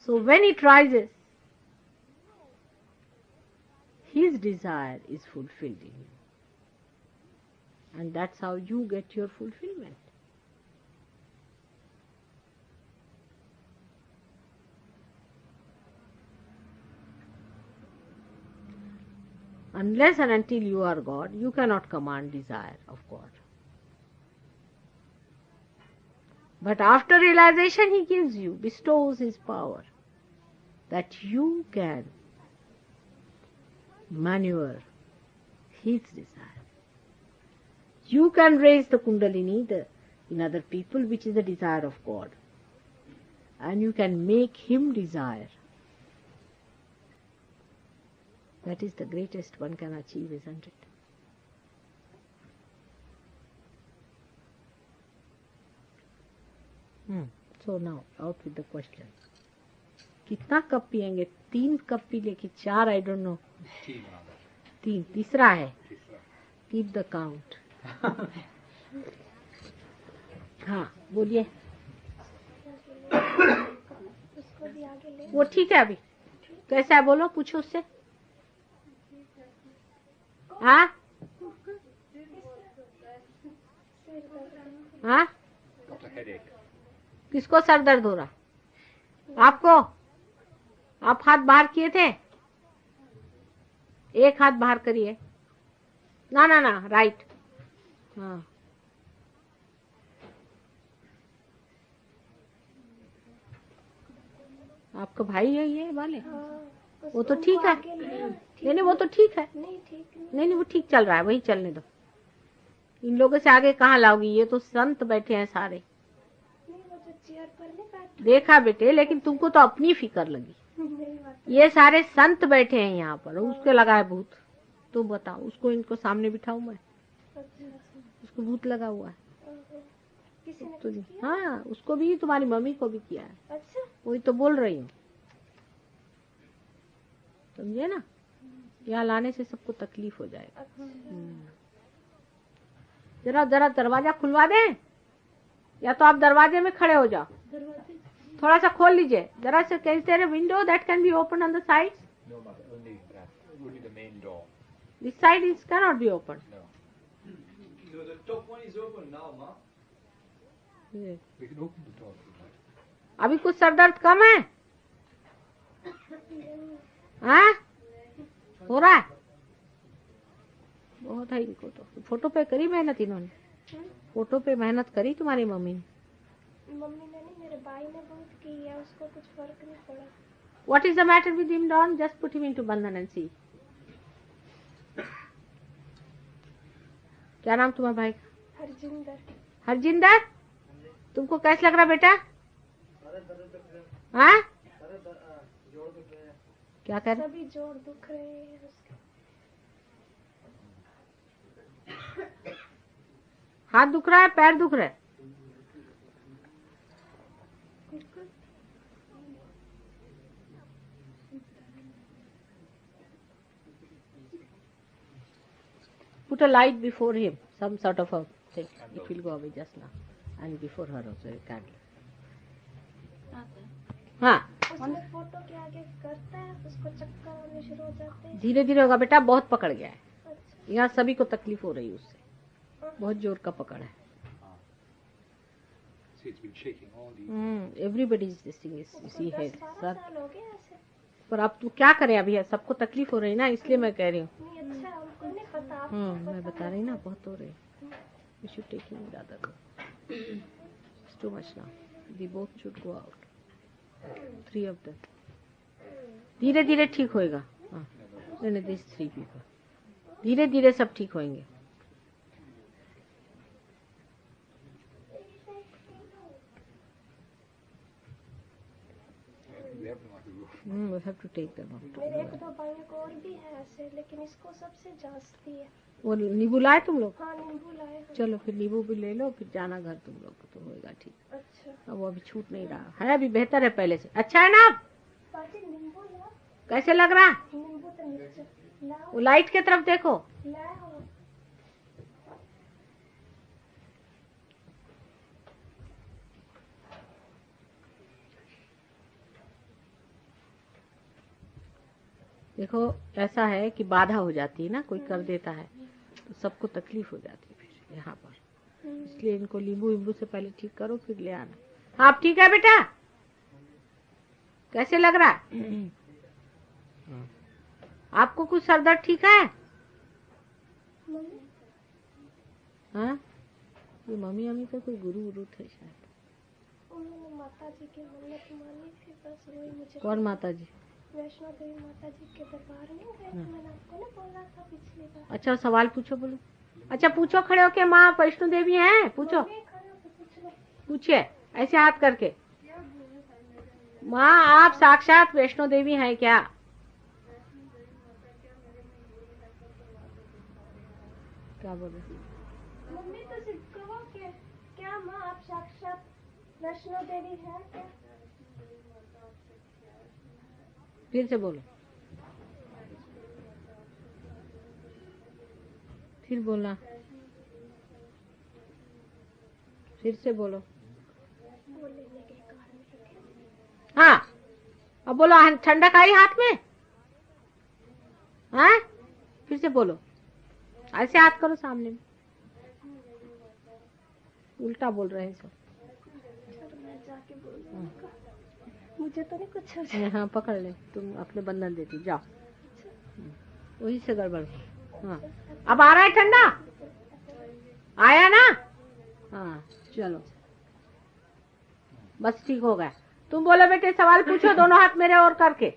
[SPEAKER 1] So when it rises, His desire is fulfilled in you. And that's how you get your fulfillment. Unless and until you are God, you cannot command desire of God. But after realization, He gives you, bestows His power, that you can maneuver His desire. You can raise the Kundalini in other people, which is the desire of God. And you can make Him desire. That is the greatest one can achieve, isn't it? So now out with the question. कितना cup पियेंगे? 3 cup P ले कि 4? I don't know. 3. तीसरा है. Keep the count. हाँ बोलिए. वो ठीक है. अभी कैसा है बोलो, पूछो उससे. हाँ हाँ, किसको सर दर्द हो रहा? आपको? आप हाथ बाहर किए थे? एक हाथ बाहर करिए. ना ना ना, राइट. हाँ आपका भाई है ये वाले? वो तो ठीक है. नहीं नहीं, वो तो ठीक है. नहीं वो ठीक चल रहा है, वही चलने दो. इन लोगों से आगे कहाँ लाओगी? ये तो संत बैठे हैं सारे. देखा बेटे, लेकिन तुमको तो अपनी फिकर लगी. ये सारे संत बैठे हैं यहाँ पर, उसको लगा है भूत. तुम बताओ, उसको इनको सामने बिठाऊं मैं? उसको भूत लगा हुआ है. तो हाँ, उसको भी, तुम्हारी मम्मी को भी किया है. वही तो बोल रही हूँ, समझे ना? यहाँ लाने से सबको तकलीफ हो जाएगा. जरा जरा दरवाजा खुलवा दें, या तो आप दरवाजे में खड़े हो जाओ. थोड़ा सा खोल लीजिए जरा से. Can there a window that can be open on the side?
[SPEAKER 2] No, mother, only the main door.
[SPEAKER 1] This side is cannot be open.
[SPEAKER 2] No.
[SPEAKER 4] No, the top one is open now, ma.
[SPEAKER 2] We can open the door if you like.
[SPEAKER 1] अभी कुछ sir दर्द कम है? हाँ हो रहा है? बहुत है इनको तो. फोटो पे करी मेहनत इन्होंने. फोटो पे मेहनत करी तुम्हारी मम्मी ने.
[SPEAKER 3] मम्मी ने नहीं, मेरे भाई ने बहुत की है, उसको कुछ फर्क नहीं पड़ा.
[SPEAKER 1] What is the matter with him, Don? Just put him into बंधन and see. क्या नाम तुम्हारे भाई का?
[SPEAKER 3] हरजिंदर.
[SPEAKER 1] हरजिंदर, तुमको कैसा लग रहा बेटा? हाँ क्या कर?
[SPEAKER 3] सभी जोड़ दुख रहे हैं उसके.
[SPEAKER 1] हाथ दुख रहा है, पैर दुख रहा है? Put a light before him, some sort of a thing. It will go away just now. And before her also a candle. हाँ
[SPEAKER 3] उसमें फोटो के आगे करता है, उसको चक्कर आने शुरू हो जाते हैं.
[SPEAKER 1] धीरे धीरे होगा बेटा, बहुत पकड़ गया है.
[SPEAKER 3] अच्छा.
[SPEAKER 1] यहाँ सभी को तकलीफ हो रही है उससे. बहुत जोर का पकड़ है.
[SPEAKER 2] See, it's been shaking all the.
[SPEAKER 1] Everybody's this thing is, you see, head.
[SPEAKER 3] 10-12
[SPEAKER 1] sir,
[SPEAKER 3] साल हो गए ऐसे.
[SPEAKER 1] पर अब तू क्या करे? अभी सबको तकलीफ हो रही है ना, इसलिए मैं कह रही हूँ.
[SPEAKER 3] नहीं अच्छा है, उनको नहीं पता. आपको
[SPEAKER 1] मैं
[SPEAKER 3] पता
[SPEAKER 1] बता रही ना, बहुत हो रही. You should take him rather. It's too much now. They both should go out. 3 of them. धीरे धीरे ठीक होएगा. हाँ नहीं, दिस 3 people. धीरे धीरे सब ठीक होंगे. We have to take them out.
[SPEAKER 3] मेरे 1-2 भाइयों को और भी है ऐसे, लेकिन इसको सबसे जास्ती है.
[SPEAKER 1] वो नींबू लाए तुम लोग?
[SPEAKER 3] हाँ नींबू लाए हैं.
[SPEAKER 1] चलो फिर नींबू भी ले लो, फिर जाना घर तुम लोग को, तो होएगा ठीक.
[SPEAKER 3] अच्छा.
[SPEAKER 1] अब वो अभी छूट नहीं रहा है, अभी बेहतर है पहले से. अच्छा है ना? अब
[SPEAKER 3] बाजी नींबू ला.
[SPEAKER 1] कैसे लग रहा?
[SPEAKER 3] नींबू तो नीचे लाओ.
[SPEAKER 1] वो लाइट की तरफ देखो.
[SPEAKER 3] लाओ.
[SPEAKER 1] देखो ऐसा है कि बाधा हो जाती है ना, कोई कर देता है तो सबको तकलीफ हो जाती है फिर यहाँ पर. इसलिए इनको नींबू वींबू से पहले ठीक करो, फिर ले आना. आप ठीक है बेटा? कैसे लग रहा है? आपको कुछ सर दर्द ठीक है? हाँ ये मम्मी अम्मी का कोई गुरु गुरु थे शायद.
[SPEAKER 3] उन्होंने माता जी की मन्नत मानी थी, बस वही मुझे.
[SPEAKER 1] कौन माता जी?
[SPEAKER 3] वैष्णो देवी माता जी के दरबार नहीं गए थे, मैंने आपको ना बोला था पिछली बार.
[SPEAKER 1] अच्छा सवाल पूछो, बोलो. अच्छा पूछो खड़े होके. माँ वैष्णो देवी हैं? पूछो,
[SPEAKER 3] मम्मी खड़े होके पूछ लो.
[SPEAKER 1] पूछिए ऐसे हाथ करके. माँ आप साक्षात वैष्णो देवी हैं क्या? क्या बोले?
[SPEAKER 3] मम्मी तो सिर्फ कहो कि क्या माँ आप साक्षात वैष्णो देवी है क्या?
[SPEAKER 1] फिर से बोलो, फिर बोलना, फिर से बोलो। हाँ, अब बोलो। ठंडक आई हाथ में? हाँ, फिर से बोलो। ऐसे हाथ करो सामने में, उल्टा बोल रहे हैं सब।
[SPEAKER 3] मुझे तो नहीं कुछ हो जाए।
[SPEAKER 1] हाँ, पकड़ ले, तुम अपने बंधन देती जाओ, वही से गड़बड़। हाँ, अब आ रहा है ठंडा? आया ना? हाँ, चलो, बस ठीक हो गया। तुम बोलो बेटे, सवाल पूछो, दोनों हाथ मेरे और करके।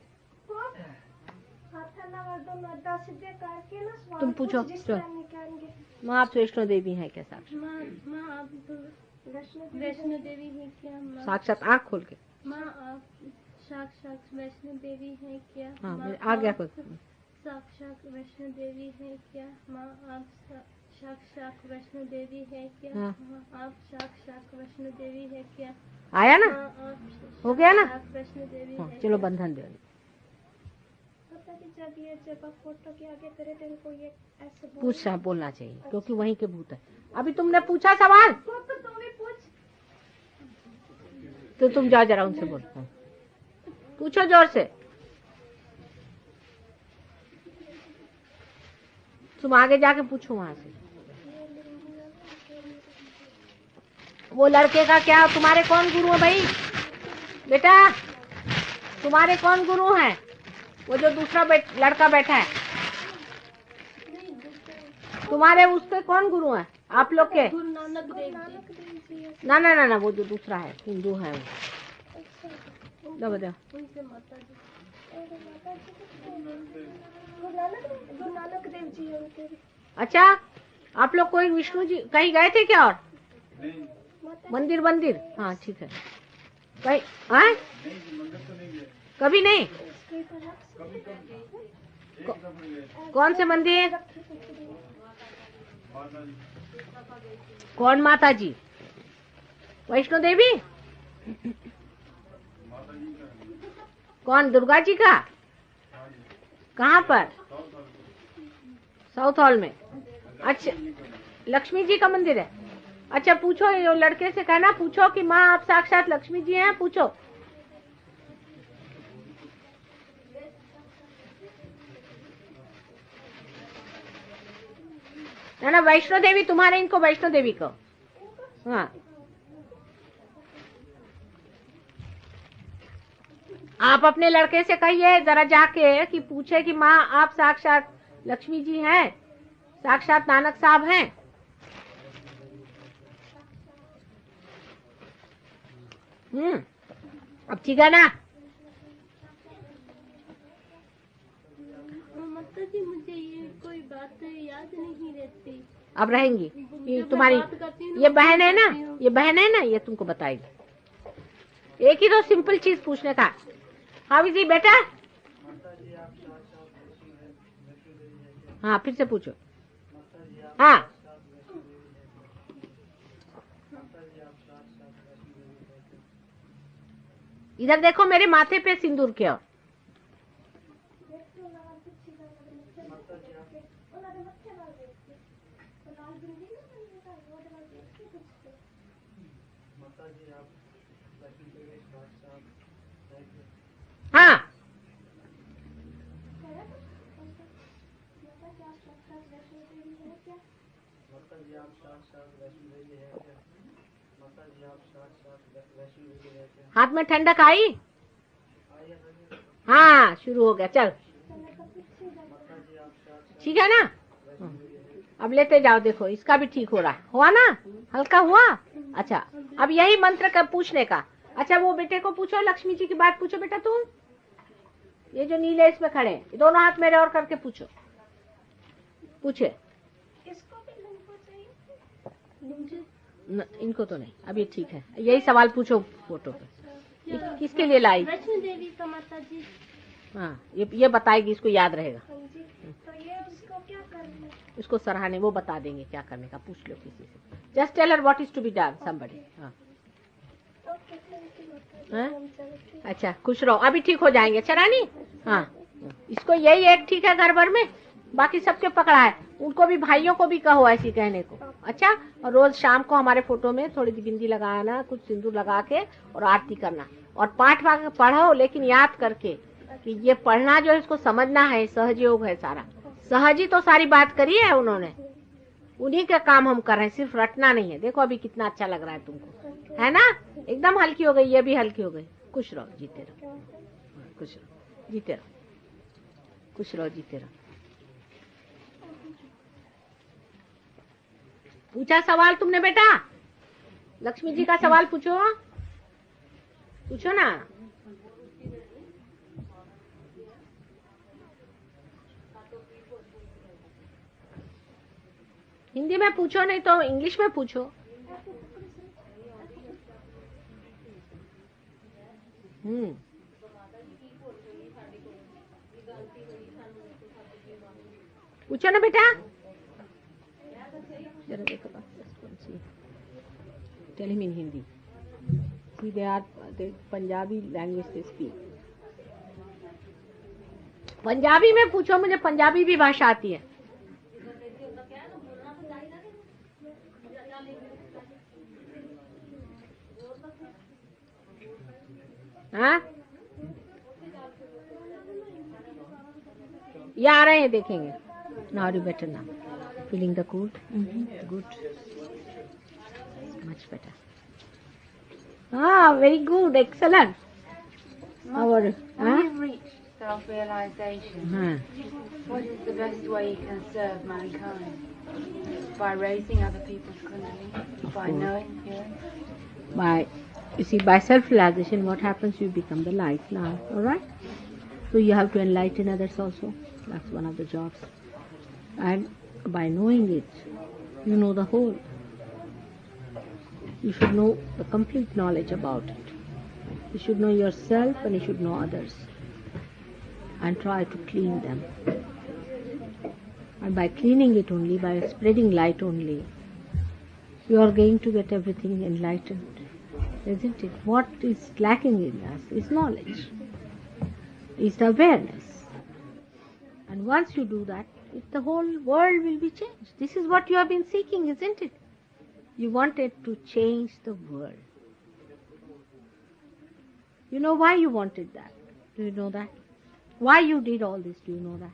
[SPEAKER 1] तुम पूछो, चलो। माँ आप वैष्णो देवी हैं क्या? साक्षात
[SPEAKER 3] माँ आप वैष्णो देवी है क्या?
[SPEAKER 1] साक्षात आँख खोल के।
[SPEAKER 3] माँ आप साक्षात वैष्णो देवी है क्या?
[SPEAKER 1] हाँ, मेरे आ गया कुछ।
[SPEAKER 3] साक्षात वैष्णो देवी है क्या? माँ आप साक्षात वैष्णो देवी है क्या?
[SPEAKER 1] हाँ।
[SPEAKER 3] माँ आप साक्षात वैष्णो देवी है क्या?
[SPEAKER 1] आया ना?
[SPEAKER 3] माँ आप
[SPEAKER 1] हो गया ना?
[SPEAKER 3] साक्षात वैष्णो देवी
[SPEAKER 1] हाँ,
[SPEAKER 3] है
[SPEAKER 1] चलो
[SPEAKER 3] क्या?
[SPEAKER 1] बंधन दे।
[SPEAKER 3] जब आप फोटो के आगे करे तो इनको ये ऐसे
[SPEAKER 1] पूछना बोलना चाहिए, क्योंकि वहीं के भूत है। अभी तुमने पूछा सवाल, तो तुम जाओ जरा उनसे बोलो, पूछो जोर से। तुम आगे जाके पूछो वहां से। वो लड़के का क्या? तुम्हारे कौन गुरु है भाई? बेटा, तुम्हारे कौन गुरु हैं? वो जो दूसरा लड़का बैठा है, तुम्हारे उसके कौन गुरु हैं? आप लोग के?
[SPEAKER 3] गुरु नानक देव जी।
[SPEAKER 1] ना ना ना ना, वो जो दूसरा है, हिंदू है वो।
[SPEAKER 3] उनसे माता जी। गुरु नानक देव जी है उनके।
[SPEAKER 1] अच्छा, आप लोग कोई विष्णु जी कहीं गए थे क्या? और मंदिर मंदिर? हाँ ठीक है। कहीं? हाँ, कभी नहीं। कौन से मंदिर? कौन माता जी? वैष्णो देवी? कौन, दुर्गा जी का? कहाँ पर? साउथ हॉल में। अच्छा, लक्ष्मी जी का मंदिर है। अच्छा, पूछो, ये लड़के से कहना, पूछो कि माँ आप साक्षात लक्ष्मी जी हैं, पूछो। ना ना, वैष्णो देवी तुम्हारे, इनको वैष्णो देवी को। हाँ, आप अपने लड़के से कहिए जरा जाके कि पूछे कि माँ आप साक्षात लक्ष्मी जी हैं, साक्षात नानक साहब हैं। अब ठीक है ना?
[SPEAKER 3] माता जी मुझे ये कोई बात याद नहीं रहती।
[SPEAKER 1] अब रहेंगी ये तुम्हारी, ये बहन है ना, ये बहन है ना, ये तुमको बताएगी। एक ही तो सिंपल चीज पूछने का। हाउ इज ही बेटा? हाँ, फिर से पूछो। हाँ, इधर देखो मेरे माथे पे सिंदूर के। और हाँ, हाथ में ठंडक आई? हाँ, शुरू हो गया, चल ठीक है ना? अब लेते जाओ, देखो इसका भी ठीक हो रहा है। हुआ ना? हल्का हुआ? अच्छा, अब यही मंत्र का पूछने का। अच्छा, वो बेटे को पूछो, लक्ष्मी जी की बात पूछो बेटा तुम। ये जो नीले इसमें खड़े हैं, दोनों हाथ मेरे और करके पूछो, पूछे। इनको तो नहीं, अब ये ठीक है। यही सवाल पूछो फोटो पे। किसके लिए लाई?
[SPEAKER 3] वैष्णो देवी का माता जी।
[SPEAKER 1] हाँ, ये बताएगी, इसको याद रहेगा।
[SPEAKER 3] तो ये उसको क्या करना है?
[SPEAKER 1] इसको सराहने, वो बता देंगे क्या करने का। पूछ लो किसी से। Just tell her what is to be done, somebody. हाँ,
[SPEAKER 3] तो
[SPEAKER 1] अच्छा खुश रहो, अभी ठीक हो जाएंगे। अच्छा रानी, हाँ इसको यही एक ठीक है घर भर में, बाकी सबके पकड़ा है। उनको भी, भाइयों को भी कहो ऐसी कहने को। अच्छा, और रोज शाम को हमारे फोटो में थोड़ी सी बिंदी लगाना, कुछ सिंदूर लगा के और आरती करना, और पाठ पढ़ो, लेकिन याद करके कि ये पढ़ना जो है इसको समझना है, सहज योग है सारा। सहज ही तो सारी बात करी है उन्होंने, उन्हीं का काम हम कर रहे हैं, सिर्फ रटना नहीं है। देखो अभी कितना अच्छा लग रहा है तुमको, है ना? एकदम हल्की हो गई, ये भी हल्की हो गई। खुश रहो, जीते रहो, खुश रहो, जीते रहो, खुश रहो, जीते रहो। पूछा सवाल तुमने बेटा? लक्ष्मी जी का सवाल पूछो, पूछो ना। हिंदी में पूछो, नहीं तो इंग्लिश में पूछो। पूछो ना बेटा। जरा देखो, tell him in Hindi. See, they are the Punjabi language they speak. Punjabi में पूछो, मुझे पंजाबी भी भाषा आती है। हाँ, ये आ रहे हैं, देखेंगे। Now you better now. Feeling the cool? Good. Much better. Ah, very good, excellent. How are you?
[SPEAKER 5] When you've reached self-realization, what is the best way you can serve mankind? By raising other people's kundalini? By knowing, hearing?
[SPEAKER 1] By self-realization, what happens? You become the light now, alright? So you have to enlighten others also. That's one of the jobs. And by knowing it, you know the whole. You should know the complete knowledge about it. You should know yourself and you should know others. And try to clean them. And by cleaning it only, by spreading light only, you are going to get everything enlightened. Isn't it? What is lacking in us is knowledge, is the awareness. And once you do that, the whole world will be changed. This is what you have been seeking, isn't it? You wanted to change the world. You know why you wanted that? Do you know that? Why you did all this? Do you know that?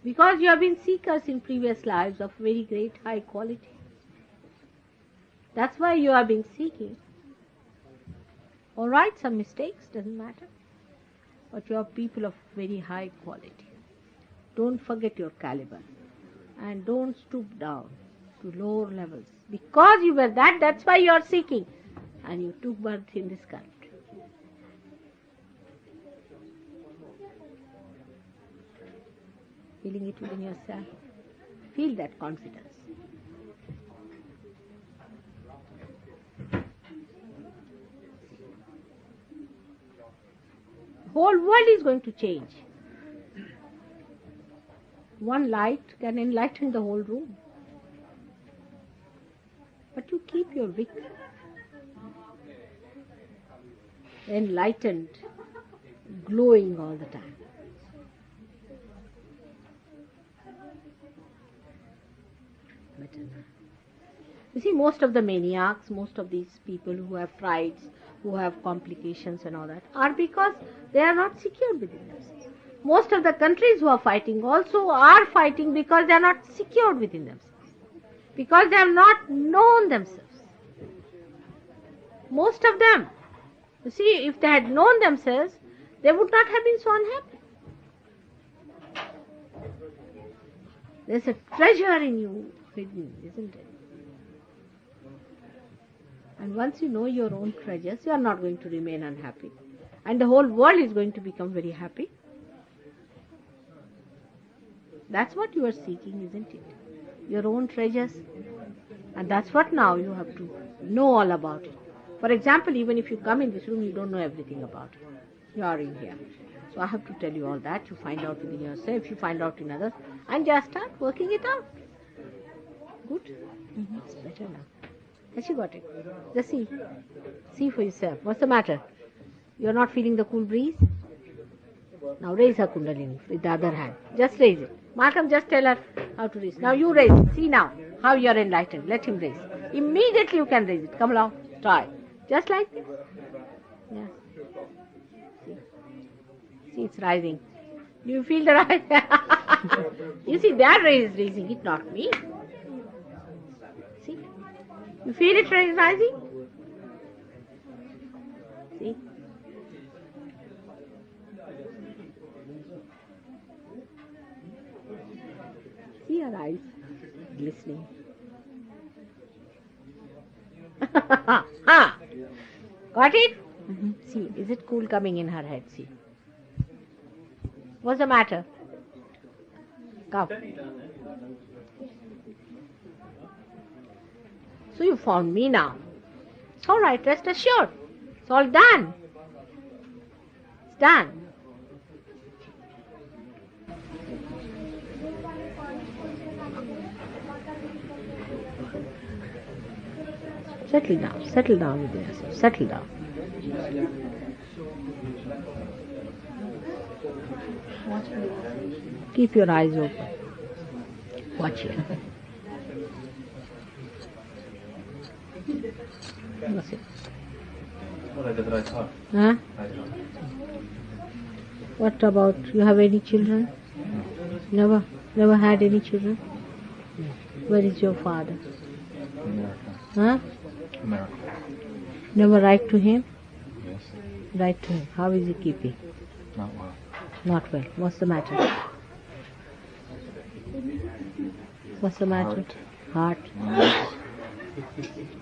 [SPEAKER 1] Because you have been seekers in previous lives of very great high quality. That's why you have been seeking. All right, some mistakes, doesn't matter. But you are people of very high quality. Don't forget your caliber. And don't stoop down to lower levels. Because you were that, that's why you are seeking. And you took birth in this country. Feeling it within yourself. Feel that confidence. The whole world is going to change. One light can enlighten the whole room. But you keep your wick enlightened, glowing all the time. You see, most of the maniacs, most of these people who have frights, who have complications and all that, are because they are not secure within themselves. Most of the countries who are fighting also are fighting because they are not secured within themselves. Because they have not known themselves. Most of them. You see, if they had known themselves, they would not have been so unhappy. There's a treasure in you hidden, isn't it? And once you know your own treasures, you are not going to remain unhappy. And the whole world is going to become very happy. That's what you are seeking, isn't it? Your own treasures. And that's what now you have to know all about it. For example, even if you come in this room, you don't know everything about it. You are in here. So I have to tell you all that. You find out within yourself, you find out in others, and just start working it out. Good? It's better now. Has she got it? Just see. See for yourself. What's the matter? You're not feeling the cool breeze? Now raise her kundalini with the other hand. Just raise it. Malcolm, just tell her how to raise. Now you raise it. See now how you're enlightened. Let him raise. Immediately you can raise it. Come along. Try. Just like this. Yeah. See, it's rising. Do you feel the rise? You see, that ray is raising it, not me. See? You feel it rising? See? See her eyes glistening. Ha! Got it? See, is it cool coming in her head? See. What's the matter? Come. So you found me now. It's all right, rest assured. It's all done. It's done. Settle down with yourself, settle down. Keep your eyes open. Watch here. What's it? Huh? What about, you have any children? Never had any children? Where is your father?
[SPEAKER 2] America.
[SPEAKER 1] Huh?
[SPEAKER 2] America.
[SPEAKER 1] Never write to him?
[SPEAKER 2] Yes.
[SPEAKER 1] Write to him. How is he keeping?
[SPEAKER 2] Not well.
[SPEAKER 1] Not well. What's the matter? What's the matter? Heart.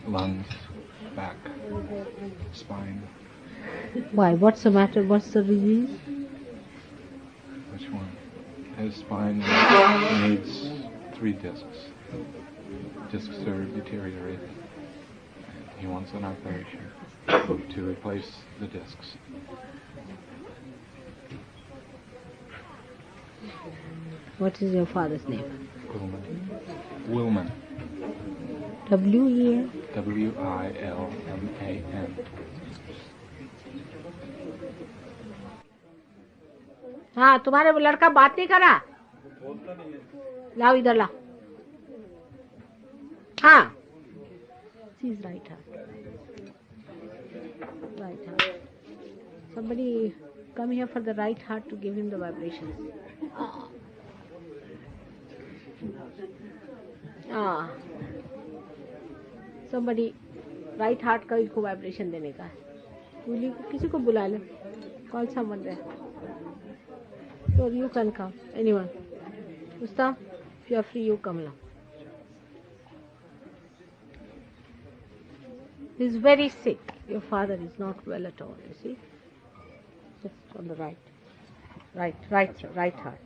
[SPEAKER 2] Lungs. Back. Spine.
[SPEAKER 1] Why? What's the matter? What's the disease?
[SPEAKER 2] Which one? His spine needs 3 discs. Discs are deteriorated. And he wants an operation to replace the discs.
[SPEAKER 1] What is your father's name?
[SPEAKER 2] Wilman.
[SPEAKER 1] W-E-N?
[SPEAKER 2] W-I-L-M-A-N.
[SPEAKER 1] हाँ, तुम्हारे वो लड़का बात नहीं करा? लाओ इधर लाओ. हाँ. She's right hand. Right hand. Somebody come here for the right heart to give him the vibrations. Ah. Somebody right heart का इसको vibration देने का है. किसी को बुला ले. Call someone there. So you can come. Anyone. Mustafa, if you are free, you come now. He is very sick. Your father is not well at all, you see. Just on the right. Right heart.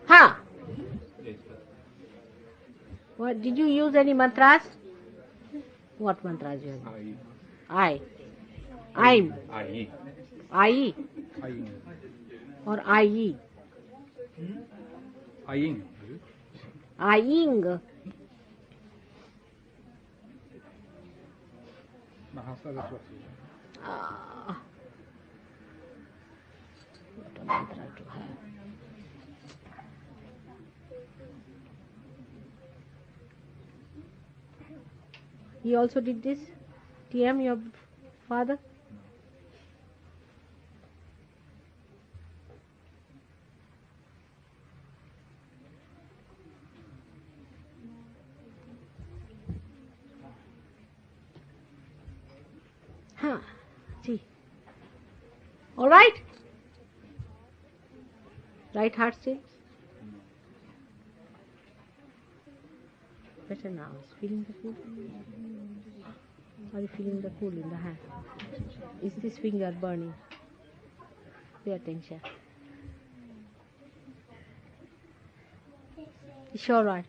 [SPEAKER 1] Huh? What, did you use any mantras? What mantras you have? I'm. I. Or I. Aying. What a mantra to have. He also did this? TM, your father? Huh. See. All right? Right heart still? Better now. Is feeling the cool? Are you feeling the cool in the hand? Is this finger burning? Pay attention. You sure right?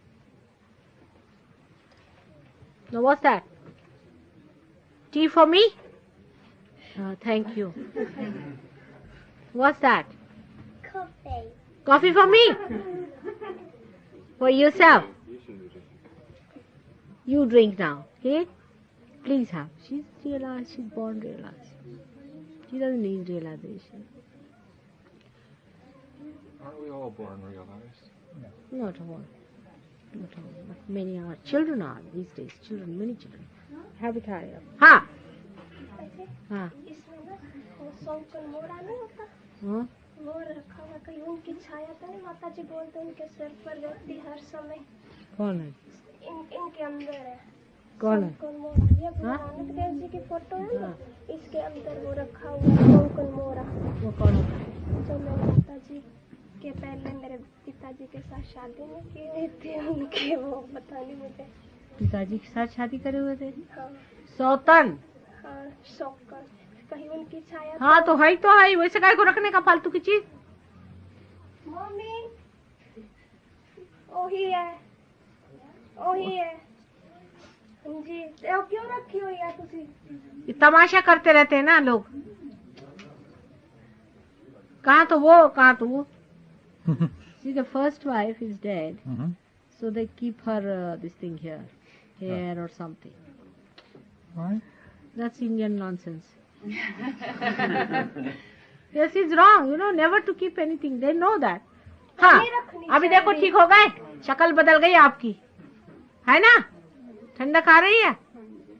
[SPEAKER 1] Now what's that? Tea for me? Thank you. What's that?
[SPEAKER 3] Coffee.
[SPEAKER 1] Coffee for me? For yourself. You drink now, okay? Please have. She's realized, she's born realized. She doesn't need realization.
[SPEAKER 2] Aren't we all born realized?
[SPEAKER 1] Not all. Not all. But many are. Children are these days. Children, many children. Have it higher up. Ha! Ha.
[SPEAKER 3] इसमें ना वो सौंकन मोरा नहीं होता,
[SPEAKER 1] Huh?
[SPEAKER 3] मोर रखा हुआ कहीं उनकी छाया तो नहीं माता जी बोलते उनके सर पर रहती हर समय,
[SPEAKER 1] कौन है?
[SPEAKER 3] इनके अंदर है
[SPEAKER 1] कौन है?
[SPEAKER 3] सौंकन मोरा। ये गुरु नानक देव जी की फोटो है ना, इसके अंदर वो रखा हुआ है सौंकन मोरा।
[SPEAKER 1] वो कौन होता है?
[SPEAKER 3] जो मेरे माता जी के पहले मेरे पिताजी के साथ शादी में किए थे, उनके वो पता नहीं मुझे।
[SPEAKER 1] पिताजी के साथ शादी करे हुए थे?
[SPEAKER 3] हाँ
[SPEAKER 1] सौतन।
[SPEAKER 3] हाँ सौंकन, कहीं उनकी छाया।
[SPEAKER 1] हाँ तो है, वैसे काय को रखने का फालतू की चीज?
[SPEAKER 3] मम्मी ओही है, ओही है जी। वो क्यों रखी हुई है तुसी?
[SPEAKER 1] ये तमाशा करते रहते हैं ना लोग। कहाँ तो वो See, the first wife is dead, so they keep her this thing here, hair or something.
[SPEAKER 2] Why?
[SPEAKER 1] That's Indian nonsense. Yes, it's wrong, never to keep anything. They know that. हाँ, अभी देखो ठीक हो गए, शक्ल बदल गई आपकी, है ना? ठंडक आ रही है?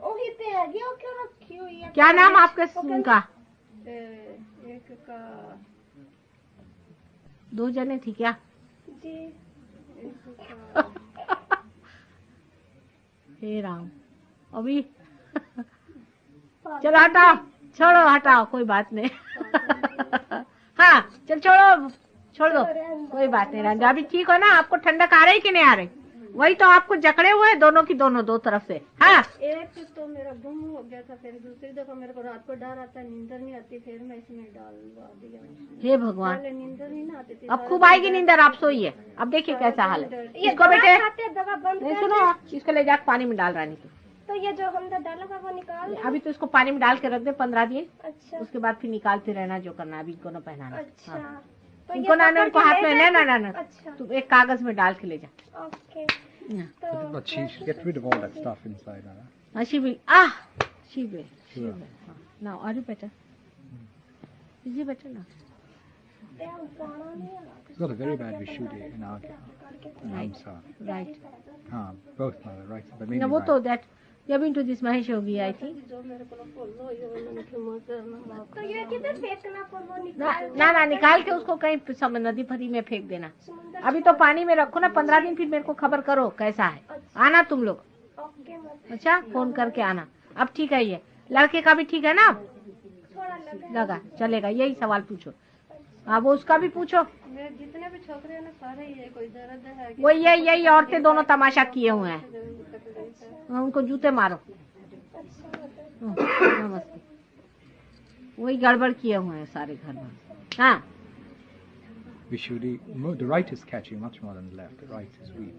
[SPEAKER 3] ओही पे है, ये क्यों रखी हुई है?
[SPEAKER 1] क्या नाम आपके उनका?
[SPEAKER 3] एक का
[SPEAKER 1] 2 जने थी क्या?
[SPEAKER 3] जी।
[SPEAKER 1] हे राम, अभी चलो हटाओ, छोड़ो हटाओ, कोई बात नहीं। हाँ चल छोड़ दो, कोई बात नहीं। रंजा अभी ठीक हो ना? आपको ठंडक आ रही कि नहीं आ रही? वही तो आपको जकड़े हुए दोनों की दोनों, दो तरफ से। हाँ
[SPEAKER 3] एक तो मेरा गुम हो गया था, फिर दूसरी दफा मेरे को रात को डर आता, नींदर नहीं आती, फिर मैं इसमें डालवा दिया।
[SPEAKER 1] हे भगवान,
[SPEAKER 3] पहले नींदर नहीं आती थी,
[SPEAKER 1] अब खूब आएगी नींदर। आप सोइए। अब देखिए कैसा हाल है इसको। बेटे
[SPEAKER 3] दवा बंद
[SPEAKER 1] नहीं सुनो, इसको ले जाकर पानी में डाल रानी को।
[SPEAKER 3] तो ये जो हमने डाला था वो निकाल।
[SPEAKER 1] अभी तो इसको पानी में डाल के रख दे 15 दिन।
[SPEAKER 3] अच्छा
[SPEAKER 1] उसके बाद फिर निकालते रहना जो करना। अभी इनको न पहनाना।
[SPEAKER 3] अच्छा
[SPEAKER 1] हाँ।
[SPEAKER 3] तो
[SPEAKER 1] इनको ना इनको हाथ में ना।
[SPEAKER 3] अच्छा
[SPEAKER 1] तुम एक कागज में डाल के ले जा।
[SPEAKER 3] Okay.
[SPEAKER 2] But she should get rid of all that stuff inside her.
[SPEAKER 1] She will. She will. Now, are you better? Is you better now?
[SPEAKER 2] She's got a very bad Vishuddhi in Agya.
[SPEAKER 1] Right.
[SPEAKER 2] Both mother, right? But mainly
[SPEAKER 1] Now, what
[SPEAKER 2] right.
[SPEAKER 1] to that? You have been to this Mahesh Yogi, I think.
[SPEAKER 3] तो ये किधर फेंकना पर वो निकाल।
[SPEAKER 1] ना निकाल के उसको कहीं नदी फरी में फेंक देना। अभी तो पानी में रखो ना 15 दिन, फिर मेरे को खबर करो कैसा है। आना तुम लोग। अच्छा, फोन करके आना। अब ठीक है ये लड़के का भी ठीक है ना? लगा चलेगा, यही सवाल पूछो। हाँ वो उसका भी पूछो।
[SPEAKER 3] जितने भी छोकरे हैं ना सारे ये कोई दर्द है।
[SPEAKER 1] वो यही औरतें दोनों तमाशा किए हुए हैं। उनको जूते मारो। नमस्ते। वही गड़बड़ किए हुए हैं सारे घर में। हाँ
[SPEAKER 2] Vishuddhi, the right is catching much more than the left. The right is weak.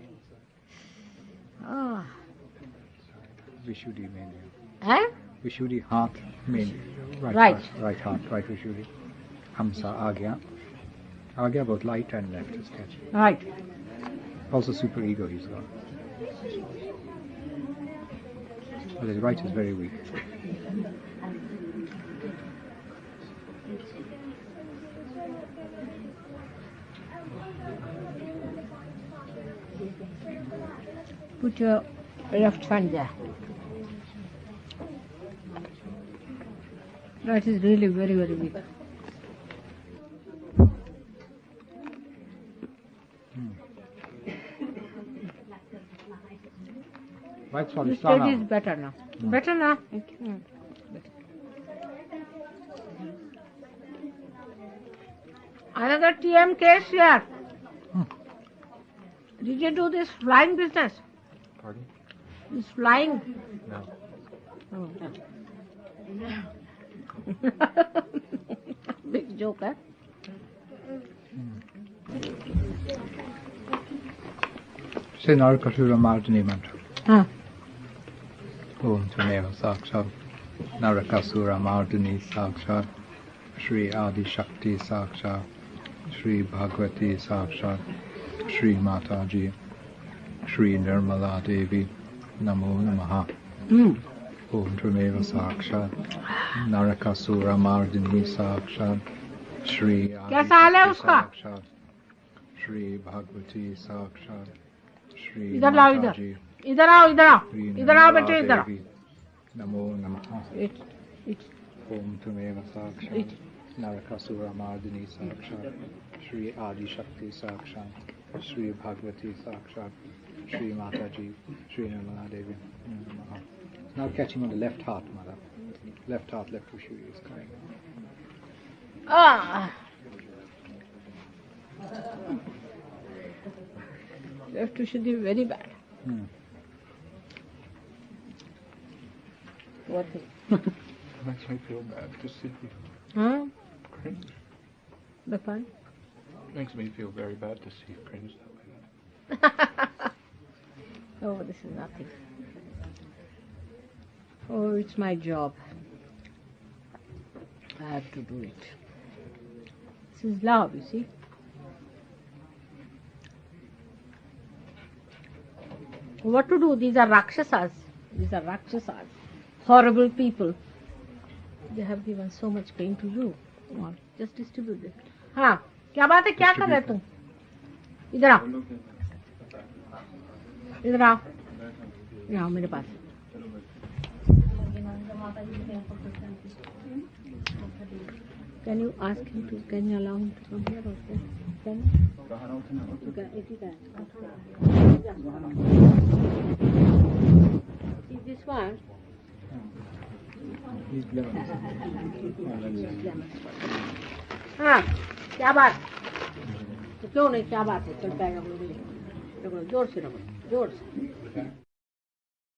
[SPEAKER 2] Vishuddhi mainly.
[SPEAKER 1] है
[SPEAKER 2] Vishuddhi heart mainly.
[SPEAKER 1] Right.
[SPEAKER 2] Right heart, right Vishuddhi. Hamsa, Agya. Agya both light and left is catching.
[SPEAKER 1] Right.
[SPEAKER 2] Also super ego he's got. But his right is very weak.
[SPEAKER 1] Put your left hand there. That is really very, very weak.
[SPEAKER 2] Right side
[SPEAKER 1] This
[SPEAKER 2] is
[SPEAKER 1] stage is
[SPEAKER 2] down.
[SPEAKER 1] better now. Better now. Another TM case here. Did you do this flying business?
[SPEAKER 2] Pardon?
[SPEAKER 1] This flying?
[SPEAKER 2] No.
[SPEAKER 1] Oh. Big joke, eh?
[SPEAKER 2] Say Narakasura Mardini mantra.
[SPEAKER 1] Huh.
[SPEAKER 2] Om Tameva Sakshat. Narakasura Mardini Sakshat. Shri Adi Shakti Sakshat. Shri Bhagavati Sakshat. Shri Mataji Shri Nirmala Devi Namo Namaha. Om Trimeva Sakshat Narakasura Mardini Sakshat Shri
[SPEAKER 1] कैसा हाल है
[SPEAKER 2] Adishakti
[SPEAKER 1] उसका?
[SPEAKER 2] Sakshat Shri Bhagavati Sakshat Shri
[SPEAKER 1] इधर लाओ इधर
[SPEAKER 2] Mataji
[SPEAKER 1] इधर आओ इधर आओ
[SPEAKER 2] Shri
[SPEAKER 1] इधर आओ
[SPEAKER 2] Nirmala
[SPEAKER 1] बेटे इधर आओ
[SPEAKER 2] Devi Namo Namaha. Om Trimeva Sakshat Narakasura Mardini Sakshat Shri Adishakti Sakshat Shri Bhagavati Sakshat Shri Mataji Shri Nirmala Devi Namaha. Now catching on the left heart, mother. Left heart, left tissue is coming.
[SPEAKER 1] Left tissue is very bad. What is?
[SPEAKER 2] Makes me feel bad to see.
[SPEAKER 1] Huh?
[SPEAKER 2] Cringe.
[SPEAKER 1] The fun?
[SPEAKER 2] Makes me feel very bad to see cringe that way.
[SPEAKER 1] Oh, this is nothing. Oh, it's my job. I have to do it. This is love, you see. What to do? These are Rakshasas. These are Rakshasas. Horrible people. They have given so much pain to you. Come on, just distribute it. हाँ, क्या बात है? क्या कर रहे तुम? इधर आओ. इधर आओ. इधर आओ मेरे पास. Can you ask him to? Can you allow him to come here also? Can you? Is this one? हाँ, क्या बात? तो क्यों नहीं क्या बात है? चल पैर रगड़ो, जोर से रगड़ो, जोर से.